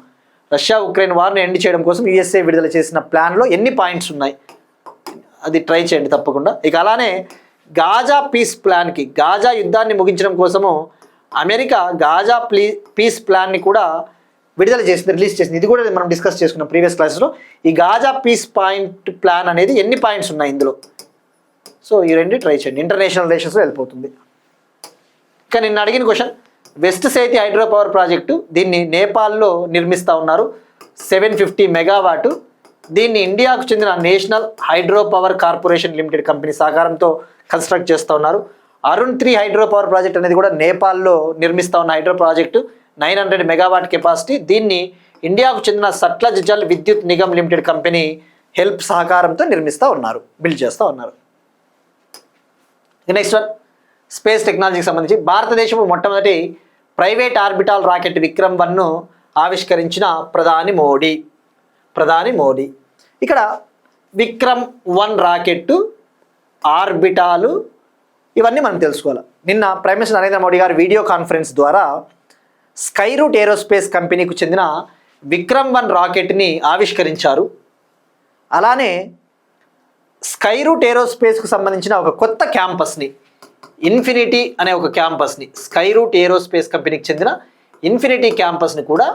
రష్యా ఉక్రెయిన్ వార్ను ఎండ్ చేయడం కోసం USA విడుదల చేసిన ప్లాన్లో ఎన్ని పాయింట్స్ ఉన్నాయి అది ట్రై చేయండి తప్పకుండా. ఇక అలానే గాజా పీస్ ప్లాన్కి, గాజా యుద్ధాన్ని ముగించడం కోసము అమెరికా గాజా పీస్ ప్లాన్ని కూడా విడుదల చేసింది, రిలీజ్ చేసింది. ఇది కూడా మనం డిస్కస్ చేసుకున్నాం ప్రీవియస్ క్లాసెస్లో. ఈ గాజా పీస్ ప్లాన్ అనేది ఎన్ని పాయింట్స్ ఉన్నాయి ఇందులో. సో ఈ రెండు ట్రై చేయండి, ఇంటర్నేషనల్ రిలేషన్స్లో వెళ్ళిపోతుంది. ఇక నిన్న అడిగిన క్వశ్చన్, వెస్ట్ సేతి హైడ్రో పవర్ ప్రాజెక్టు, దీన్ని నేపాల్లో నిర్మిస్తూ ఉన్నారు. 750 మెగావాటు. దీన్ని ఇండియాకు చెందిన national hydro power corporation limited company సహకారంతో కన్స్ట్రక్ట్ చేస్తూ ఉన్నారు. అరుణ్ 3 హైడ్రో పవర్ ప్రాజెక్ట్ అనేది కూడా నేపాల్లో నిర్మిస్తూ ఉన్న హైడ్రో ప్రాజెక్టు, 900 మెగావాట్ కెపాసిటీ. దీన్ని ఇండియాకు చెందిన సట్లజ్ జల్ విద్యుత్ నిగమ్ లిమిటెడ్ కంపెనీ హెల్ప్ సహకారంతో నిర్మిస్తూ ఉన్నారు, బిల్డ్ చేస్తూ ఉన్నారు. నెక్స్ట్ వన్, స్పేస్ టెక్నాలజీకి సంబంధించి భారతదేశం మొట్టమొదటి ప్రైవేట్ ఆర్బిటాల్ రాకెట్ విక్రమ్ 1ను ఆవిష్కరించిన ప్రధాని మోడీ. ఇక్కడ విక్రమ్ 1 రాకెట్, ఆర్బిటాలు, ఇవన్నీ మనం తెలుసుకోవాలి. నిన్న ప్రైమ్ మినిస్టర్ నరేంద్ర మోడీ గారు వీడియో కాన్ఫరెన్స్ ద్వారా స్కైరూట్ ఏరోస్పేస్ కంపెనీకి చెందిన విక్రమ్ 1 రాకెట్ని ఆవిష్కరించారు. అలానే స్కైరూట్ ఏరోస్పేస్కు సంబంధించిన ఒక కొత్త క్యాంపస్ని, ఇన్ఫినిటీ అనే ఒక క్యాంపస్ని, స్కైరూట్ ఏరోస్పేస్ కంపెనీకి చెందిన ఇన్ఫినిటీ క్యాంపస్ని కూడా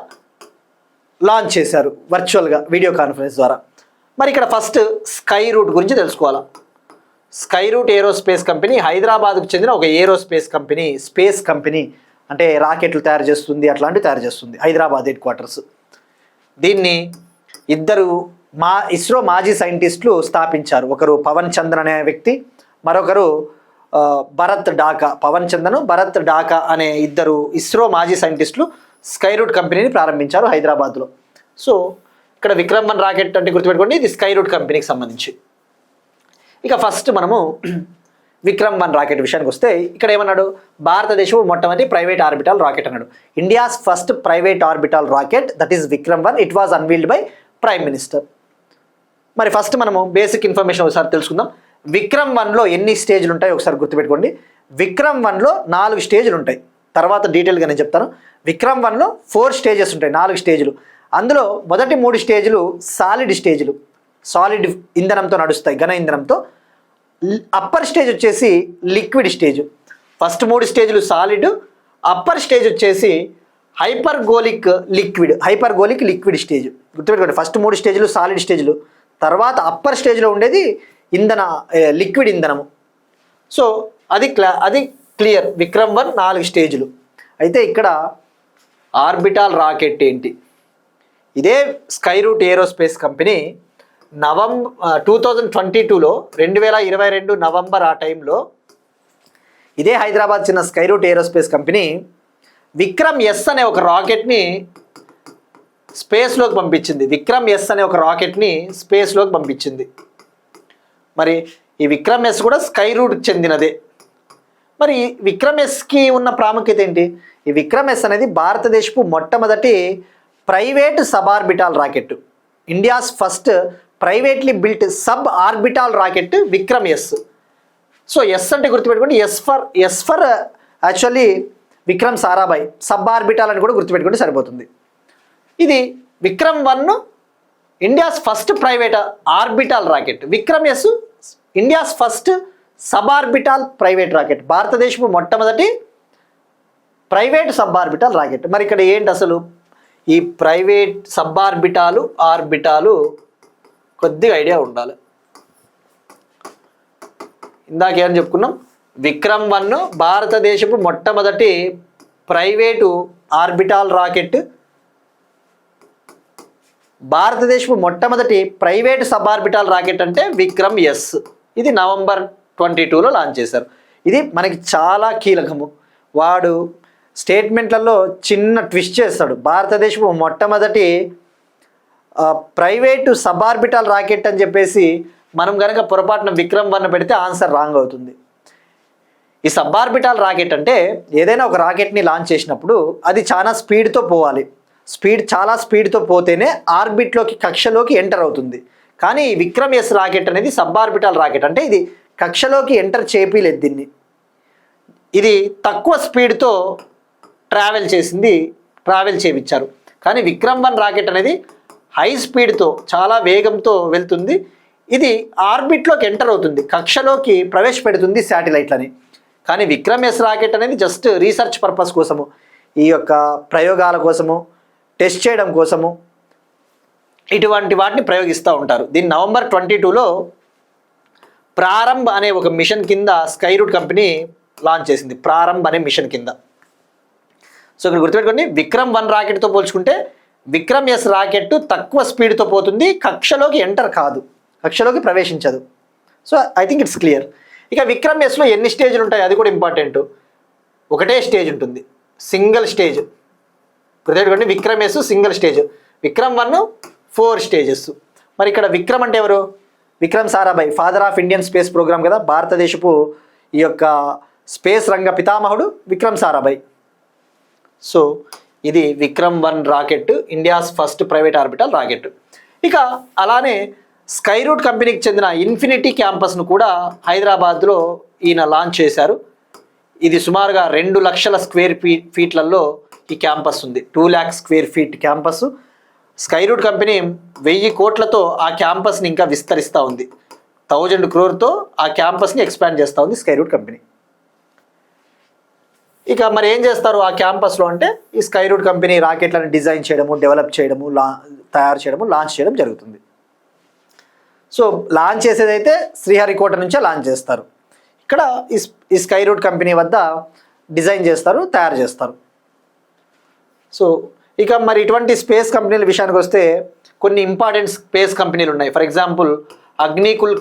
లాంచ్ చేశారు వర్చువల్గా వీడియో కాన్ఫరెన్స్ ద్వారా. మరి ఇక్కడ ఫస్ట్ స్కైరూట్ గురించి తెలుసుకోవాలా. స్కైరూట్ ఏరోస్పేస్ కంపెనీ హైదరాబాద్కు చెందిన ఒక ఏరోస్పేస్ కంపెనీ, స్పేస్ కంపెనీ, అంటే రాకెట్లు తయారు చేస్తుంది, అట్లాంటివి తయారు చేస్తుంది. Hyderabad head quarters. దీన్ని ఇద్దరు ఇస్రో మాజీ సైంటిస్టులు స్థాపించారు. ఒకరు పవన్ చంద్రన్ అనే వ్యక్తి, మరొకరు భరత్ డాకా. పవన్ చంద్రన్, భరత్ డాకా అనే ఇద్దరు ఇస్రో మాజీ సైంటిస్టులు స్కైరూట్ కంపెనీని ప్రారంభించారు హైదరాబాద్లో. సో ఇక్కడ విక్రమ్ 1 రాకెట్ అంటే గుర్తుపెట్టుకోండి, ఇది స్కైరూట్ కంపెనీకి సంబంధించి. ఇక ఫస్ట్ మనము విక్రమ్ 1 రాకెట్ విషయానికి వస్తే ఇక్కడ ఏమన్నాడు, భారతదేశం మొట్టమొదటి ప్రైవేట్ ఆర్బిటాల్ రాకెట్ అన్నాడు. India's first private orbital rocket, that is Vikram 1. It was unveiled by prime minister. మరి ఫస్ట్ మనము బేసిక్ ఇన్ఫర్మేషన్ ఒకసారి తెలుసుకుందాం. విక్రమ్ 1లో ఎన్ని స్టేజ్లు ఉంటాయి ఒకసారి గుర్తుపెట్టుకోండి. విక్రమ్ 1లో 4 స్టేజ్లు ఉంటాయి, తర్వాత డీటెయిల్గా నేను చెప్తాను. విక్రమ్ 1లో 4 స్టేజెస్ ఉంటాయి, 4 స్టేజ్లు. అందులో మొదటి 3 స్టేజ్లు సాలిడ్ స్టేజ్లు, సాలిడ్ ఇంధనంతో నడుస్తాయి, ఘన ఇంధనంతో. అప్పర్ స్టేజ్ వచ్చేసి లిక్విడ్ స్టేజ్. ఫస్ట్ 3 స్టేజ్లు సాలిడ్, అప్పర్ స్టేజ్ వచ్చేసి హైపర్గోలిక్ లిక్విడ్ స్టేజ్. గుర్తుపెట్టుకోండి, ఫస్ట్ 3 స్టేజ్లు సాలిడ్ స్టేజ్లు, తర్వాత అప్పర్ స్టేజ్లో ఉండేది లిక్విడ్ ఇంధనము. సో అది క్లియర్. విక్రమ్ 1 4 స్టేజ్లు. అయితే ఇక్కడ ఆర్బిటాల్ రాకెట్ ఏంటి? ఇదే స్కై రూట్ ఏరోస్పేస్ కంపెనీ 2022లో 2022 నవంబర్ ఆ టైంలో ఇదే హైదరాబాద్ చిన్న Skyroot aerospace company Vikram S అనే ఒక రాకెట్ని స్పేస్లోకి పంపించింది. విక్రమ్ ఎస్ అనే ఒక రాకెట్ని స్పేస్లోకి పంపించింది. మరి ఈ విక్రమ్ ఎస్ కూడా స్కై రూట్కి చెందినదే. మరి విక్రమ్ ఎస్కి ఉన్న ప్రాముఖ్యత ఏంటి? ఈ విక్రమ్ ఎస్ అనేది భారతదేశపు మొట్టమొదటి private sub orbital rocket. India's first privately built sub orbital rocket Vikram S. So S అంటే గుర్తుపెట్టుకోండి, S for actually Vikram Sarabhai. Sub orbital అని కూడా గుర్తుపెట్టుకుంటే సరిపోతుంది. ఇది Vikram 1 India's first private orbital rocket. Vikram S India's first sub orbital private rocket. భారతదేశపు మొట్టమొదటి private sub orbital rocket. మరి ఇక్కడ ఏంటి అసలు ఈ ప్రైవేట్ సబ్ ఆర్బిటాలు కొద్దిగా ఐడియా ఉండాలి. ఇందాకేమని చెప్పుకున్నాం, విక్రమ్ 1 భారతదేశపు మొట్టమొదటి ప్రైవేటు ఆర్బిటాల్ రాకెట్, భారతదేశపు మొట్టమొదటి ప్రైవేట్ సబ్ ఆర్బిటాల్ రాకెట్ అంటే విక్రమ్ ఎస్. ఇది నవంబర్ 22లో లాంచ్ చేశారు. ఇది మనకి చాలా కీలకము. వాడు స్టేట్మెంట్లలో చిన్న ట్విస్ట్ చేస్తాడు. భారతదేశపు మొట్టమొదటి ప్రైవేటు సబ్ ఆర్బిటాల్ రాకెట్ అని చెప్పేసి మనం కనుక పొరపాటున విక్రమ్ 1 పెడితే ఆన్సర్ రాంగ్ అవుతుంది. ఈ సబ్ ఆర్బిటాల్ రాకెట్ అంటే ఏదైనా ఒక రాకెట్ని లాంచ్ చేసినప్పుడు అది చాలా స్పీడ్తో పోవాలి. చాలా స్పీడ్తో పోతేనే ఆర్బిట్లోకి కక్షలోకి ఎంటర్ అవుతుంది. కానీ ఈ విక్రమ్ ఎస్ రాకెట్ అనేది సబ్ ఆర్బిటాల్ రాకెట్. అంటే ఇది కక్షలోకి ఎంటర్ చేయలేదు. దీన్ని ఇది తక్కువ స్పీడ్తో ట్రావెల్ చేయించారు. కానీ విక్రమ్ 1 రాకెట్ అనేది హై స్పీడ్తో చాలా వేగంతో వెళ్తుంది. ఇది ఆర్బిట్లోకి ఎంటర్ అవుతుంది, కక్షలోకి ప్రవేశపెడుతుంది శాటిలైట్లని. కానీ విక్రమ్ ఎస్ రాకెట్ అనేది జస్ట్ రీసెర్చ్ పర్పస్ కోసము, ఈ యొక్క ప్రయోగాల కోసము, టెస్ట్ చేయడం కోసము ఇటువంటి వాటిని ప్రయోగిస్తూ ఉంటారు. దీన్ని నవంబర్ 22లో ప్రారంభ్ అనే ఒక మిషన్ కింద స్కై రూట్ కంపెనీ లాంచ్ చేసింది. ప్రారంభ్ అనే మిషన్ కింద. సో ఇక్కడ గుర్తుపెట్టుకోండి, విక్రమ్ 1 రాకెట్తో పోల్చుకుంటే విక్రమ్ ఎస్ రాకెట్ తక్కువ స్పీడ్తో పోతుంది, కక్షలోకి ఎంటర్ కాదు, కక్షలోకి ప్రవేశించదు. So I think it's clear. ఇక విక్రమ్ ఎస్లో ఎన్ని స్టేజ్లు ఉంటాయి అది కూడా ఇంపార్టెంట్. ఒకటే స్టేజ్ ఉంటుంది, సింగిల్ స్టేజ్. గుర్తుపెట్టుకోండి, Vikram S single stage. Vikram 1 4 stages. మరి ఇక్కడ విక్రమ్ అంటే ఎవరు? Vikram Sarabhai, father of Indian space programme కదా. భారతదేశపు ఈ యొక్క స్పేస్ రంగ పితామహుడు విక్రమ్ సారాభాయ్. సో ఇది Vikram 1 rocket, India's first private orbital rocket. ఇక అలానే స్కై రూట్ కంపెనీకి చెందిన ఇన్ఫినిటీ క్యాంపస్ను కూడా హైదరాబాద్లో ఈయన లాంచ్ చేశారు. ఇది సుమారుగా 2 లక్షల స్క్వేర్ ఫీట్లలో ఈ క్యాంపస్ ఉంది. 2 lakh square feet campus. Skyroot company 1000 కోట్లతో ఆ క్యాంపస్ని ఇంకా విస్తరిస్తూ ఉంది. 1000 crore ఆ క్యాంపస్ని ఎక్స్పాండ్ చేస్తూ ఉంది స్కై రూట్ కంపెనీ. ఇక మరి ఏం చేస్తారు ఆ క్యాంపస్లో అంటే, ఈ స్కై రూట్ కంపెనీ రాకెట్లను డిజైన్ చేయడము, డెవలప్ చేయడము, తయారు చేయడము, లాంచ్ చేయడం జరుగుతుంది. సో లాంచ్ చేసేదైతే శ్రీహరికోట నుంచే లాంచ్ చేస్తారు. ఇక్కడ ఈ స్కై రూట్ కంపెనీ వద్ద డిజైన్ చేస్తారు, తయారు చేస్తారు. సో ఇక మరి ఇటువంటి స్పేస్ కంపెనీల విషయానికి వస్తే కొన్ని ఇంపార్టెంట్ స్పేస్ కంపెనీలు ఉన్నాయి. For example Agnikul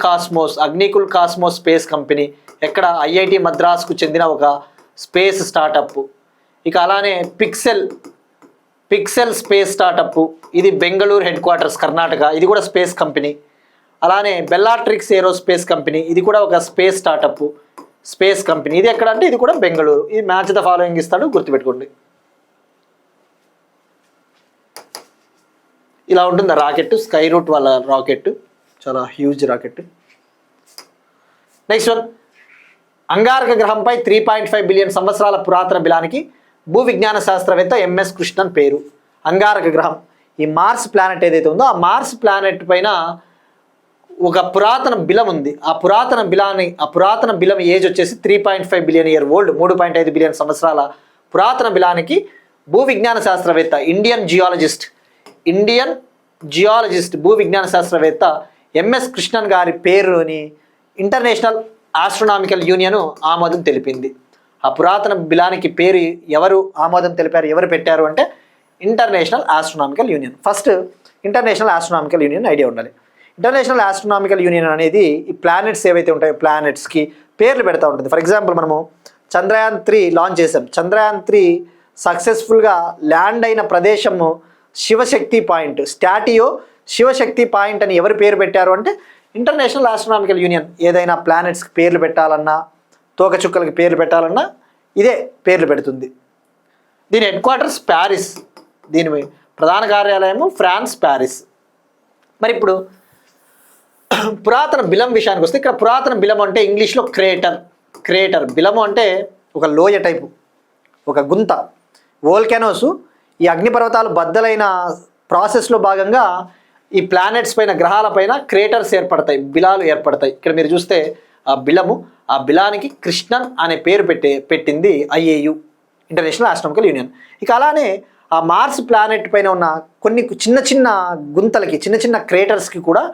cosmos space company, ఎక్కడ ఐఐటి మద్రాస్కు చెందిన ఒక స్పేస్ స్టార్టప్. ఇక అలానే పిక్సెల్ స్పేస్ స్టార్టప్, ఇది బెంగళూరు హెడ్ క్వార్టర్స్ కర్ణాటక, ఇది కూడా స్పేస్ కంపెనీ. అలానే బెల్లాట్రిక్స్ ఏరోస్పేస్ కంపెనీ, ఇది కూడా ఒక స్పేస్ స్టార్టప్, స్పేస్ కంపెనీ. ఇది ఎక్కడ అంటే ఇది కూడా బెంగళూరు. ఇది మ్యాచ్ ద ఫాలోయింగ్ ఇస్తాడు, గుర్తుపెట్టుకోండి. ఇలా ఉంటుంది రాకెట్, స్కై రూట్ వాళ్ళ రాకెట్, చాలా హ్యూజ్ రాకెట్. నెక్స్ట్ వన్, అంగారక గ్రహంపై 3.5 బిలియన్ సంవత్సరాల పురాతన బిలానికి భూ విజ్ఞాన శాస్త్రవేత్త ఎంఎస్ కృష్ణన్ పేరు. అంగారక గ్రహం, ఈ మార్స్ ప్లానెట్ ఏదైతే ఉందో ఆ మార్స్ ప్లానెట్ పైన ఒక పురాతన బిలం ఉంది. ఆ పురాతన బిలం ఏజ్ వచ్చేసి 3.5 బిలియన్ ఇయర్ ఓల్డ్. 3.5 బిలియన్ సంవత్సరాల పురాతన బిలానికి భూ విజ్ఞాన శాస్త్రవేత్త, ఇండియన్ జియాలజిస్ట్ భూ విజ్ఞాన శాస్త్రవేత్త ఎంఎస్ కృష్ణన్ గారి పేరుని ఇంటర్నేషనల్ ఆస్ట్రోనామికల్ యూనియన్ ఆమోదం తెలిపింది. ఆ పురాతన బిలానికి పేరు ఎవరు ఆమోదం తెలిపారు, ఎవరు పెట్టారు అంటే international astronomical union. First international astronomical union idea ఉండాలి. ఇంటర్నేషనల్ ఆస్ట్రోనామికల్ యూనియన్ అనేది ఈ ప్లానెట్స్ ఏవైతే ఉంటాయో ప్లానెట్స్కి పేర్లు పెడతా ఉంటుంది. ఫర్ ఎగ్జాంపుల్ మనము చంద్రయాన్-3 లాంచ్ చేసాం. చంద్రయాన్-3 సక్సెస్ఫుల్గా ల్యాండ్ అయిన ప్రదేశము శివశక్తి పాయింట్, స్టాటియో శివశక్తి పాయింట్ అని ఎవరు పేరు పెట్టారు అంటే ఇంటర్నేషనల్ ఆస్ట్రోనామికల్ యూనియన్. ఏదైనా ప్లానెట్స్కి పేర్లు పెట్టాలన్నా, తోకచుక్కలకి పేర్లు పెట్టాలన్నా ఇదే పేర్లు పెడుతుంది. దీని హెడ్ క్వార్టర్స్ ప్యారిస్, దీని ప్రధాన కార్యాలయము ఫ్రాన్స్ ప్యారిస్. మరి ఇప్పుడు పురాతన బిలం విషయానికి వస్తే, ఇక్కడ పురాతన బిలం అంటే ఇంగ్లీష్లో క్రేటర్. బిలము అంటే ఒక లోయ టైపు, ఒక గుంత. వోల్కెనోస్, ఈ అగ్నిపర్వతాలు బద్దలైన ప్రాసెస్లో భాగంగా ఈ ప్లానెట్స్ పైన, గ్రహాల పైన క్రేటర్స్ ఏర్పడతాయి, బిలాలు ఏర్పడతాయి. ఇక్కడ మీరు చూస్తే ఆ బిలము, ఆ బిలానికి కృష్ణన్ అనే పేరు పెట్టింది IAU, ఇంటర్నేషనల్ ఆస్ట్రోనామికల్ యూనియన్. ఇక అలానే ఆ మార్స్ ప్లానెట్ పైన ఉన్న కొన్ని చిన్న చిన్న గుంతలకి, చిన్న చిన్న క్రేటర్స్కి కూడా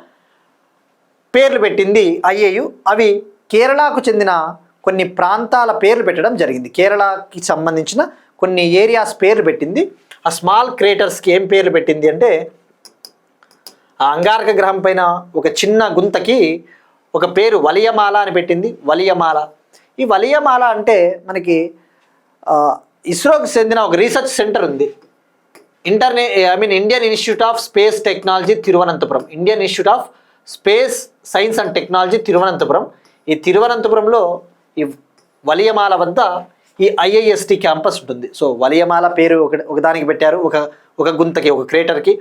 పేర్లు పెట్టింది IAU. అవి కేరళకు చెందిన కొన్ని ప్రాంతాల పేర్లు పెట్టడం జరిగింది. కేరళకి సంబంధించిన కొన్ని ఏరియాస్ పేర్లు పెట్టింది. ఆ స్మాల్ క్రేటర్స్కి ఏం పేర్లు పెట్టింది అంటే, ఆ అంగారక గ్రహం పైన ఒక చిన్న గుంతకి ఒక పేరు వలియమాల అని పెట్టింది. వలియమాల. ఈ వలియమాల అంటే మనకి ఇస్రోకి చెందిన ఒక రీసెర్చ్ సెంటర్ ఉంది. Indian institute of space technology Thiruvananthapuram, Indian institute of space science and technology Thiruvananthapuram. ఈ తిరువనంతపురంలో ఈ వలియమాల వద్ద ఈ IIST క్యాంపస్ ఉంటుంది. సో వలియమాల పేరు ఒకదానికి పెట్టారు, ఒక గుంతకి, ఒక క్రేటర్కి.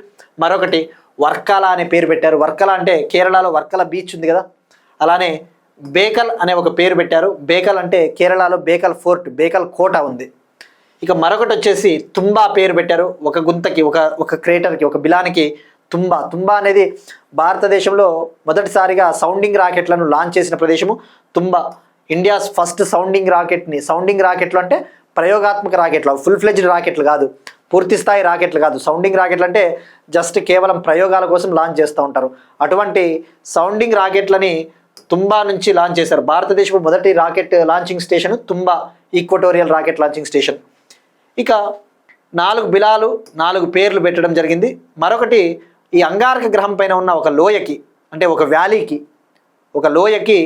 మరొకటి వర్కల అనే పేరు పెట్టారు. వర్కల అంటే కేరళలో వర్కల బీచ్ ఉంది కదా, అలానే బేకల్ అనే ఒక పేరు పెట్టారు. బేకల్ అంటే కేరళలో బేకల్ ఫోర్ట్, బేకల్ కోట ఉంది. ఇక మరొకటి వచ్చేసి తుంబా పేరు పెట్టారు. ఒక గుంతకి, ఒక క్రేటర్కి, ఒక బిలానికి తుంబా అనేది భారతదేశంలో మొదటిసారిగా సౌండింగ్ రాకెట్లను లాంచ్ చేసిన ప్రదేశము తుంబా. ఇండియాస్ ఫస్ట్ సౌండింగ్ రాకెట్లు అంటే ప్రయోగాత్మక రాకెట్లు, ఫుల్ ఫ్లెడ్జ్డ్ రాకెట్లు కాదు, పూర్తి స్థాయి రాకెట్లు కాదు. సౌండింగ్ రాకెట్లు అంటే జస్ట్ కేవలం ప్రయోగాల కోసం లాంచ్ చేస్తూ ఉంటారు. అటువంటి సౌండింగ్ రాకెట్లని తుంబా నుంచి లాంచ్ చేశారు. భారతదేశపు మొదటి rocket launching station Thumba equatorial rocket launching station. ఇక 4 బిలాలు, 4 పేర్లు పెట్టడం జరిగింది. మరొకటి ఈ అంగారక గ్రహం పైన ఉన్న ఒక లోయకి, అంటే ఒక వ్యాలీకి, ఒక లోయకి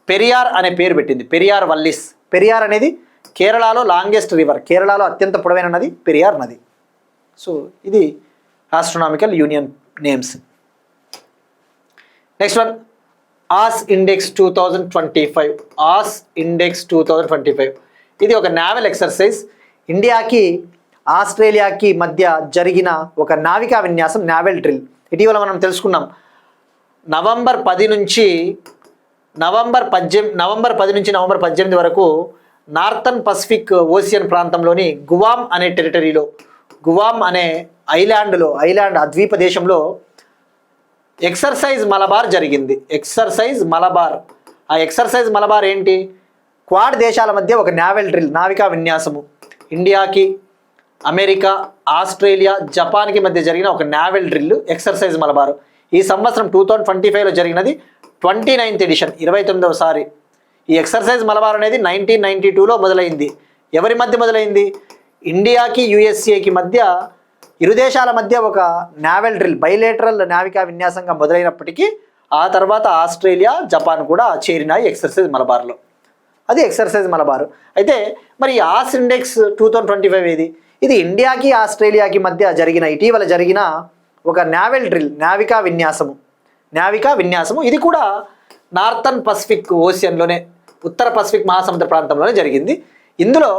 పెరియార్ అనే పేరు పెట్టింది. పెరియార్ వల్లిస్. పెరియార్ అనేది కేరళలో లాంగెస్ట్ రివర్, కేరళలో అత్యంత పొడవైన నది పెరియార్ నది. సో ఇది astronomical union names. Next one, ఆస్ ఇండెక్స్ 2025. ఆస్ ఇండెక్స్ 2025 ఇది ఒక నావల్ ఎక్సర్సైజ్. ఇండియాకి ఆస్ట్రేలియాకి మధ్య జరిగిన ఒక నావికా విన్యాసం, నావల్ డ్రిల్. ఇటీవల మనం తెలుసుకున్నాం. నవంబర్ 10 నుంచి నవంబర్ 18 వరకు నార్థన్ పసిఫిక్ ఓషియన్ ప్రాంతంలోని గువామ్ అనే టెరిటరీలో, గువామ్ అనే ఐలాండ్ ద్వీప దేశంలో ఎక్సర్సైజ్ మలబార్ జరిగింది. ఎక్సర్సైజ్ మలబార్. ఆ ఎక్సర్సైజ్ మలబార్ ఏంటి? క్వాడ్ దేశాల మధ్య ఒక నావల్ డ్రిల్, నావికా విన్యాసము. ఇండియాకి, అమెరికా, ఆస్ట్రేలియా, జపాన్కి మధ్య జరిగిన ఒక నావల్ డ్రిల్ ఎక్సర్సైజ్ మలబార్. ఈ సంవత్సరం 2025లో జరిగినది 29th ఎడిషన్, 29వసారి. ఈ ఎక్సర్సైజ్ మలబార్ అనేది 1992లో మొదలైంది. ఎవరి మధ్య మొదలైంది? ఇండియాకి USAకి మధ్య, ఇరు దేశాల మధ్య ఒక నావల్ డ్రిల్, బైలేటరల్ నావికా విన్యాసంగా మొదలైనప్పటికీ ఆ తర్వాత ఆస్ట్రేలియా, జపాన్ కూడా చేరినాయి ఎక్సర్సైజ్ మలబార్లో. అది ఎక్సర్సైజ్ మలబార్. అయితే మరి ఆస్ ఇండెక్స్ 2025 ఏది? ఇది ఇండియాకి ఆస్ట్రేలియాకి మధ్య ఇటీవల జరిగిన ఒక నావల్ డ్రిల్, నావికా విన్యాసము. ఇది కూడా నార్థన్ పసిఫిక్ ఓషియన్లోనే, ఉత్తర పసిఫిక్ మహాసముద్ర ప్రాంతంలోనే జరిగింది. ఇందులో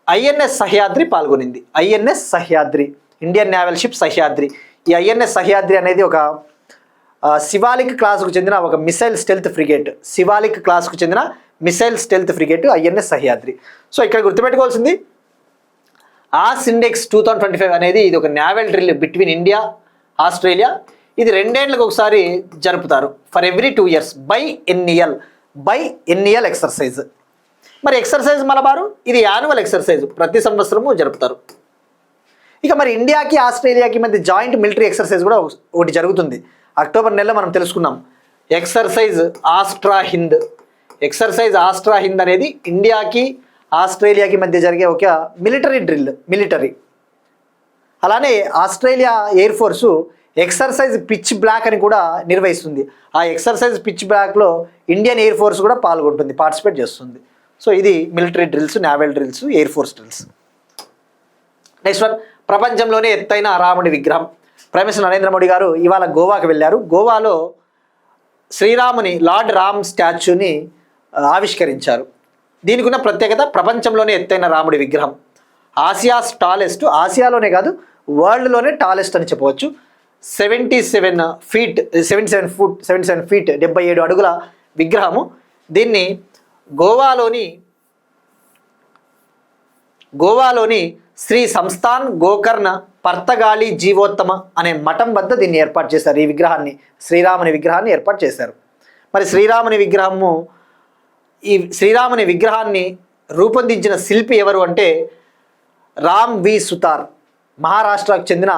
INS సహ్యాద్రి పాల్గొనింది. INS Sahyadri, Indian naval ship Sahyadri. ఈ INS సహ్యాద్రి అనేది ఒక శివాలిక్ క్లాసుకు చెందిన ఒక missile stealth frigate. INS Sahyadri. So ఇక్కడ గుర్తుపెట్టుకోవాల్సింది, ఆస్ ఇండెక్స్ 2025 అనేది ఇది ఒక naval drill between India, Australia. ఇది 2 ఏళ్లకు ఒకసారి జరుపుతారు. For every 2 years biennial exercise. మరి ఎక్సర్సైజ్ మలబారు ఇది యాన్యువల్ ఎక్సర్సైజ్, ప్రతి సంవత్సరము జరుపుతారు. ఇక మరి ఇండియాకి ఆస్ట్రేలియాకి మధ్య జాయింట్ మిలిటరీ ఎక్సర్సైజ్ కూడా ఒకటి జరుగుతుంది. అక్టోబర్ నెలలో మనం తెలుసుకున్నాం. ఎక్సర్సైజ్ ఆస్ట్రా హింద్. ఎక్సర్సైజ్ ఆస్ట్రా హింద్ అనేది ఇండియాకి ఆస్ట్రేలియాకి మధ్య జరిగే ఒక మిలిటరీ. అలానే Australia air force exercise pitch black అని కూడా నిర్వహిస్తుంది. ఆ ఎక్సర్సైజ్ పిచ్ బ్లాక్లో ఇండియన్ ఎయిర్ ఫోర్స్ కూడా పార్టిసిపేట్ చేస్తుంది. సో ఇది military drills, naval drills, air force drills. Next one, ప్రపంచంలోనే ఎత్తైన రాముడి విగ్రహం. ప్రైమ్ మినిస్టర్ నరేంద్ర మోడీ గారు ఇవాళ గోవాకి వెళ్ళారు. గోవాలో శ్రీరాముని లార్డ్ రామ్ స్టాచ్యూని ఆవిష్కరించారు. దీనికి ఉన్న ప్రత్యేకత, ప్రపంచంలోనే ఎత్తైన రాముడి విగ్రహం, ఆసియాలోనే కాదు వరల్డ్లోనే టాలెస్ట్ అని చెప్పవచ్చు. 77 ఫీట్ 77 అడుగుల విగ్రహము. దీన్ని గోవాలోని శ్రీ సంస్థాన్ గోకర్ణ పర్తగాళి జీవోత్తమ అనే మఠం వద్ద దీన్ని ఏర్పాటు చేశారు. ఈ విగ్రహాన్ని, శ్రీరాముని విగ్రహాన్ని ఏర్పాటు చేశారు. మరి శ్రీరాముని విగ్రహాన్ని రూపొందించిన శిల్పి ఎవరు అంటే రామ్ వి సుతార్, మహారాష్ట్రకు చెందిన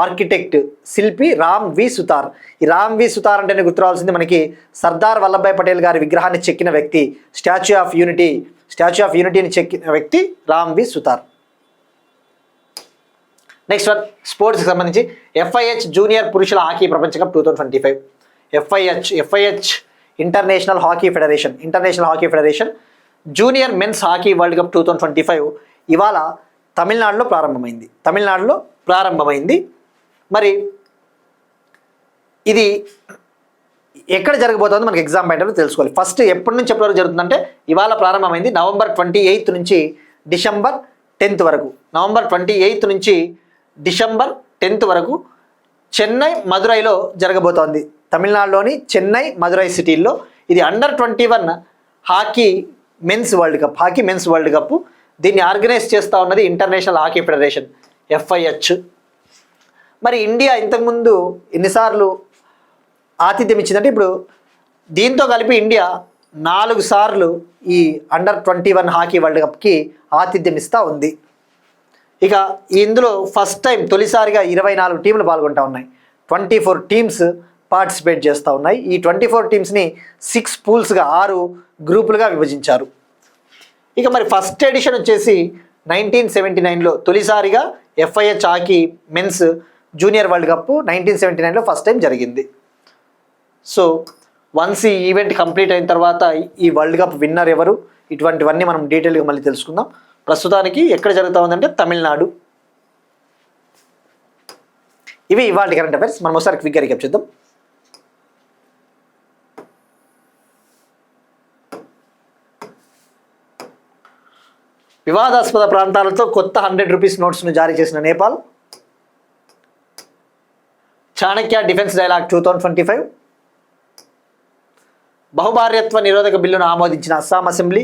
ఆర్కిటెక్ట్, శిల్పి రామ్ వి సుతార్. ఈ రామ్ వి సుతార్ అంటేనే గుర్తు రావాల్సింది మనకి సర్దార్ వల్లభాయ్ పటేల్ గారి విగ్రహాన్ని చెక్కిన వ్యక్తి, స్టాచ్యూ ఆఫ్ యూనిటీని చెక్కిన వ్యక్తి Ram V Sutar. Next one, స్పోర్ట్స్కి సంబంధించి FIH జూనియర్ పురుషుల హాకీ ప్రపంచ cup 2025. FIH international hockey federation junior men's hockey world cup 2025 ఇవాళ తమిళనాడులో ప్రారంభమైంది. మరి ఇది ఎక్కడ జరగబోతుందో మనకి ఎగ్జామ్ పాయింట్లో తెలుసుకోవాలి. ఫస్ట్ ఎప్పటి నుంచి ఎప్పటి వరకు జరుగుతుందంటే ఇవాళ ప్రారంభమైంది. నవంబర్ 28 నుంచి డిసెంబర్ 10 వరకు. నవంబర్ 28 నుంచి డిసెంబర్ 10 వరకు చెన్నై, మదురైలో జరగబోతోంది. తమిళనాడులోని చెన్నై, మదురై సిటీల్లో. ఇది under 21 hockey men's world cup. దీన్ని ఆర్గనైజ్ చేస్తూ ఉన్నది ఇంటర్నేషనల్ హాకీ ఫెడరేషన్, FIH. మరి ఇండియా ఇంతకుముందు ఎన్నిసార్లు ఆతిథ్యం ఇచ్చిందంటే ఇప్పుడు దీంతో కలిపి ఇండియా 4 సార్లు ఈ అండర్ 21 హాకీ వరల్డ్ కప్కి ఆతిథ్యం ఇస్తూ ఉంది. ఇక ఇందులో ఫస్ట్ టైం తొలిసారిగా 24 టీంలు పాల్గొంటూ ఉన్నాయి. 24 టీమ్స్ పార్టిసిపేట్ చేస్తూ ఉన్నాయి. ఈ 24 టీమ్స్ని 6 పూల్స్గా 6 గ్రూపులుగా విభజించారు. ఇక మరి ఫస్ట్ ఎడిషన్ వచ్చేసి 1979లో తొలిసారిగా FIH hockey men's junior world cup 1979లో ఫస్ట్ టైం జరిగింది. సో వన్స్ ఈ ఈవెంట్ కంప్లీట్ అయిన తర్వాత ఈ వరల్డ్ కప్ విన్నర్ ఎవరు, ఇటువంటివన్నీ మనం డీటెయిల్గా మళ్ళీ తెలుసుకుందాం. ప్రస్తుతానికి ఎక్కడ జరుగుతూ ఉందంటే తమిళనాడు. ఇవి ఇవాళ కరెంట్ అఫైర్స్. మనం ఒకసారి క్విక్గా రీక్యాప్ చేద్దాం. వివాదాస్పద ప్రాంతాలతో కొత్త 100 రూపీస్ నోట్స్ను జారీ చేసిన నేపాల్. Chanakya defence dialogue 2025. బహుభార్యత్వ నిరోధక బిల్లును ఆమోదించిన అస్సాం అసెంబ్లీ.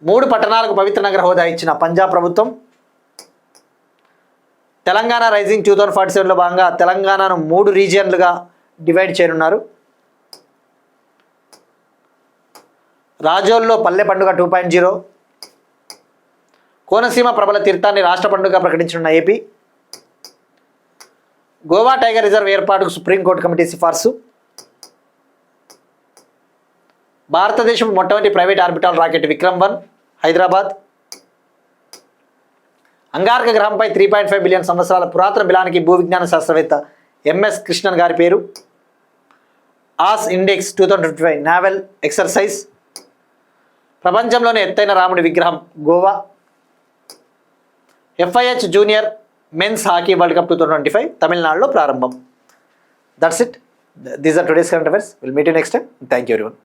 3 పట్టణాలకు పవిత్ర నగర హోదా ఇచ్చిన పంజాబ్ ప్రభుత్వం. తెలంగాణ రైజింగ్ 2047లో భాగంగా తెలంగాణను 3 రీజియన్లుగా డివైడ్ చేయనున్నారు. రాజోల్లో పల్లె పండుగ 2.0. కోనసీమ ప్రబల తీర్థాన్ని రాష్ట్ర పండుగగా ప్రకటించనున్న ఏపీ. గోవా టైగర్ రిజర్వ్ ఏర్పాటుకు సుప్రీంకోర్టు కమిటీ సిఫార్సు. భారతదేశం మొట్టమొదటి ప్రైవేట్ ఆర్బిటాల్ రాకెట్ విక్రమ్-1 హైదరాబాద్. అంగారక గ్రహంపై 3.5 బిలియన్ సంవత్సరాల పురాతన బిలానికి భూ విజ్ఞాన శాస్త్రవేత్త MS కృష్ణన్ గారి పేరు. ఆస్ ఇండెక్స్ 2025 నావల్ ఎక్సర్సైజ్. ప్రపంచంలోనే ఎత్తైన రాముడి విగ్రహం Goa. FIH junior men's hockey world cup 2025 తమిళనాడులో ప్రారంభం. That's it. These are today's current affairs. Will meet you next time. Thank you everyone.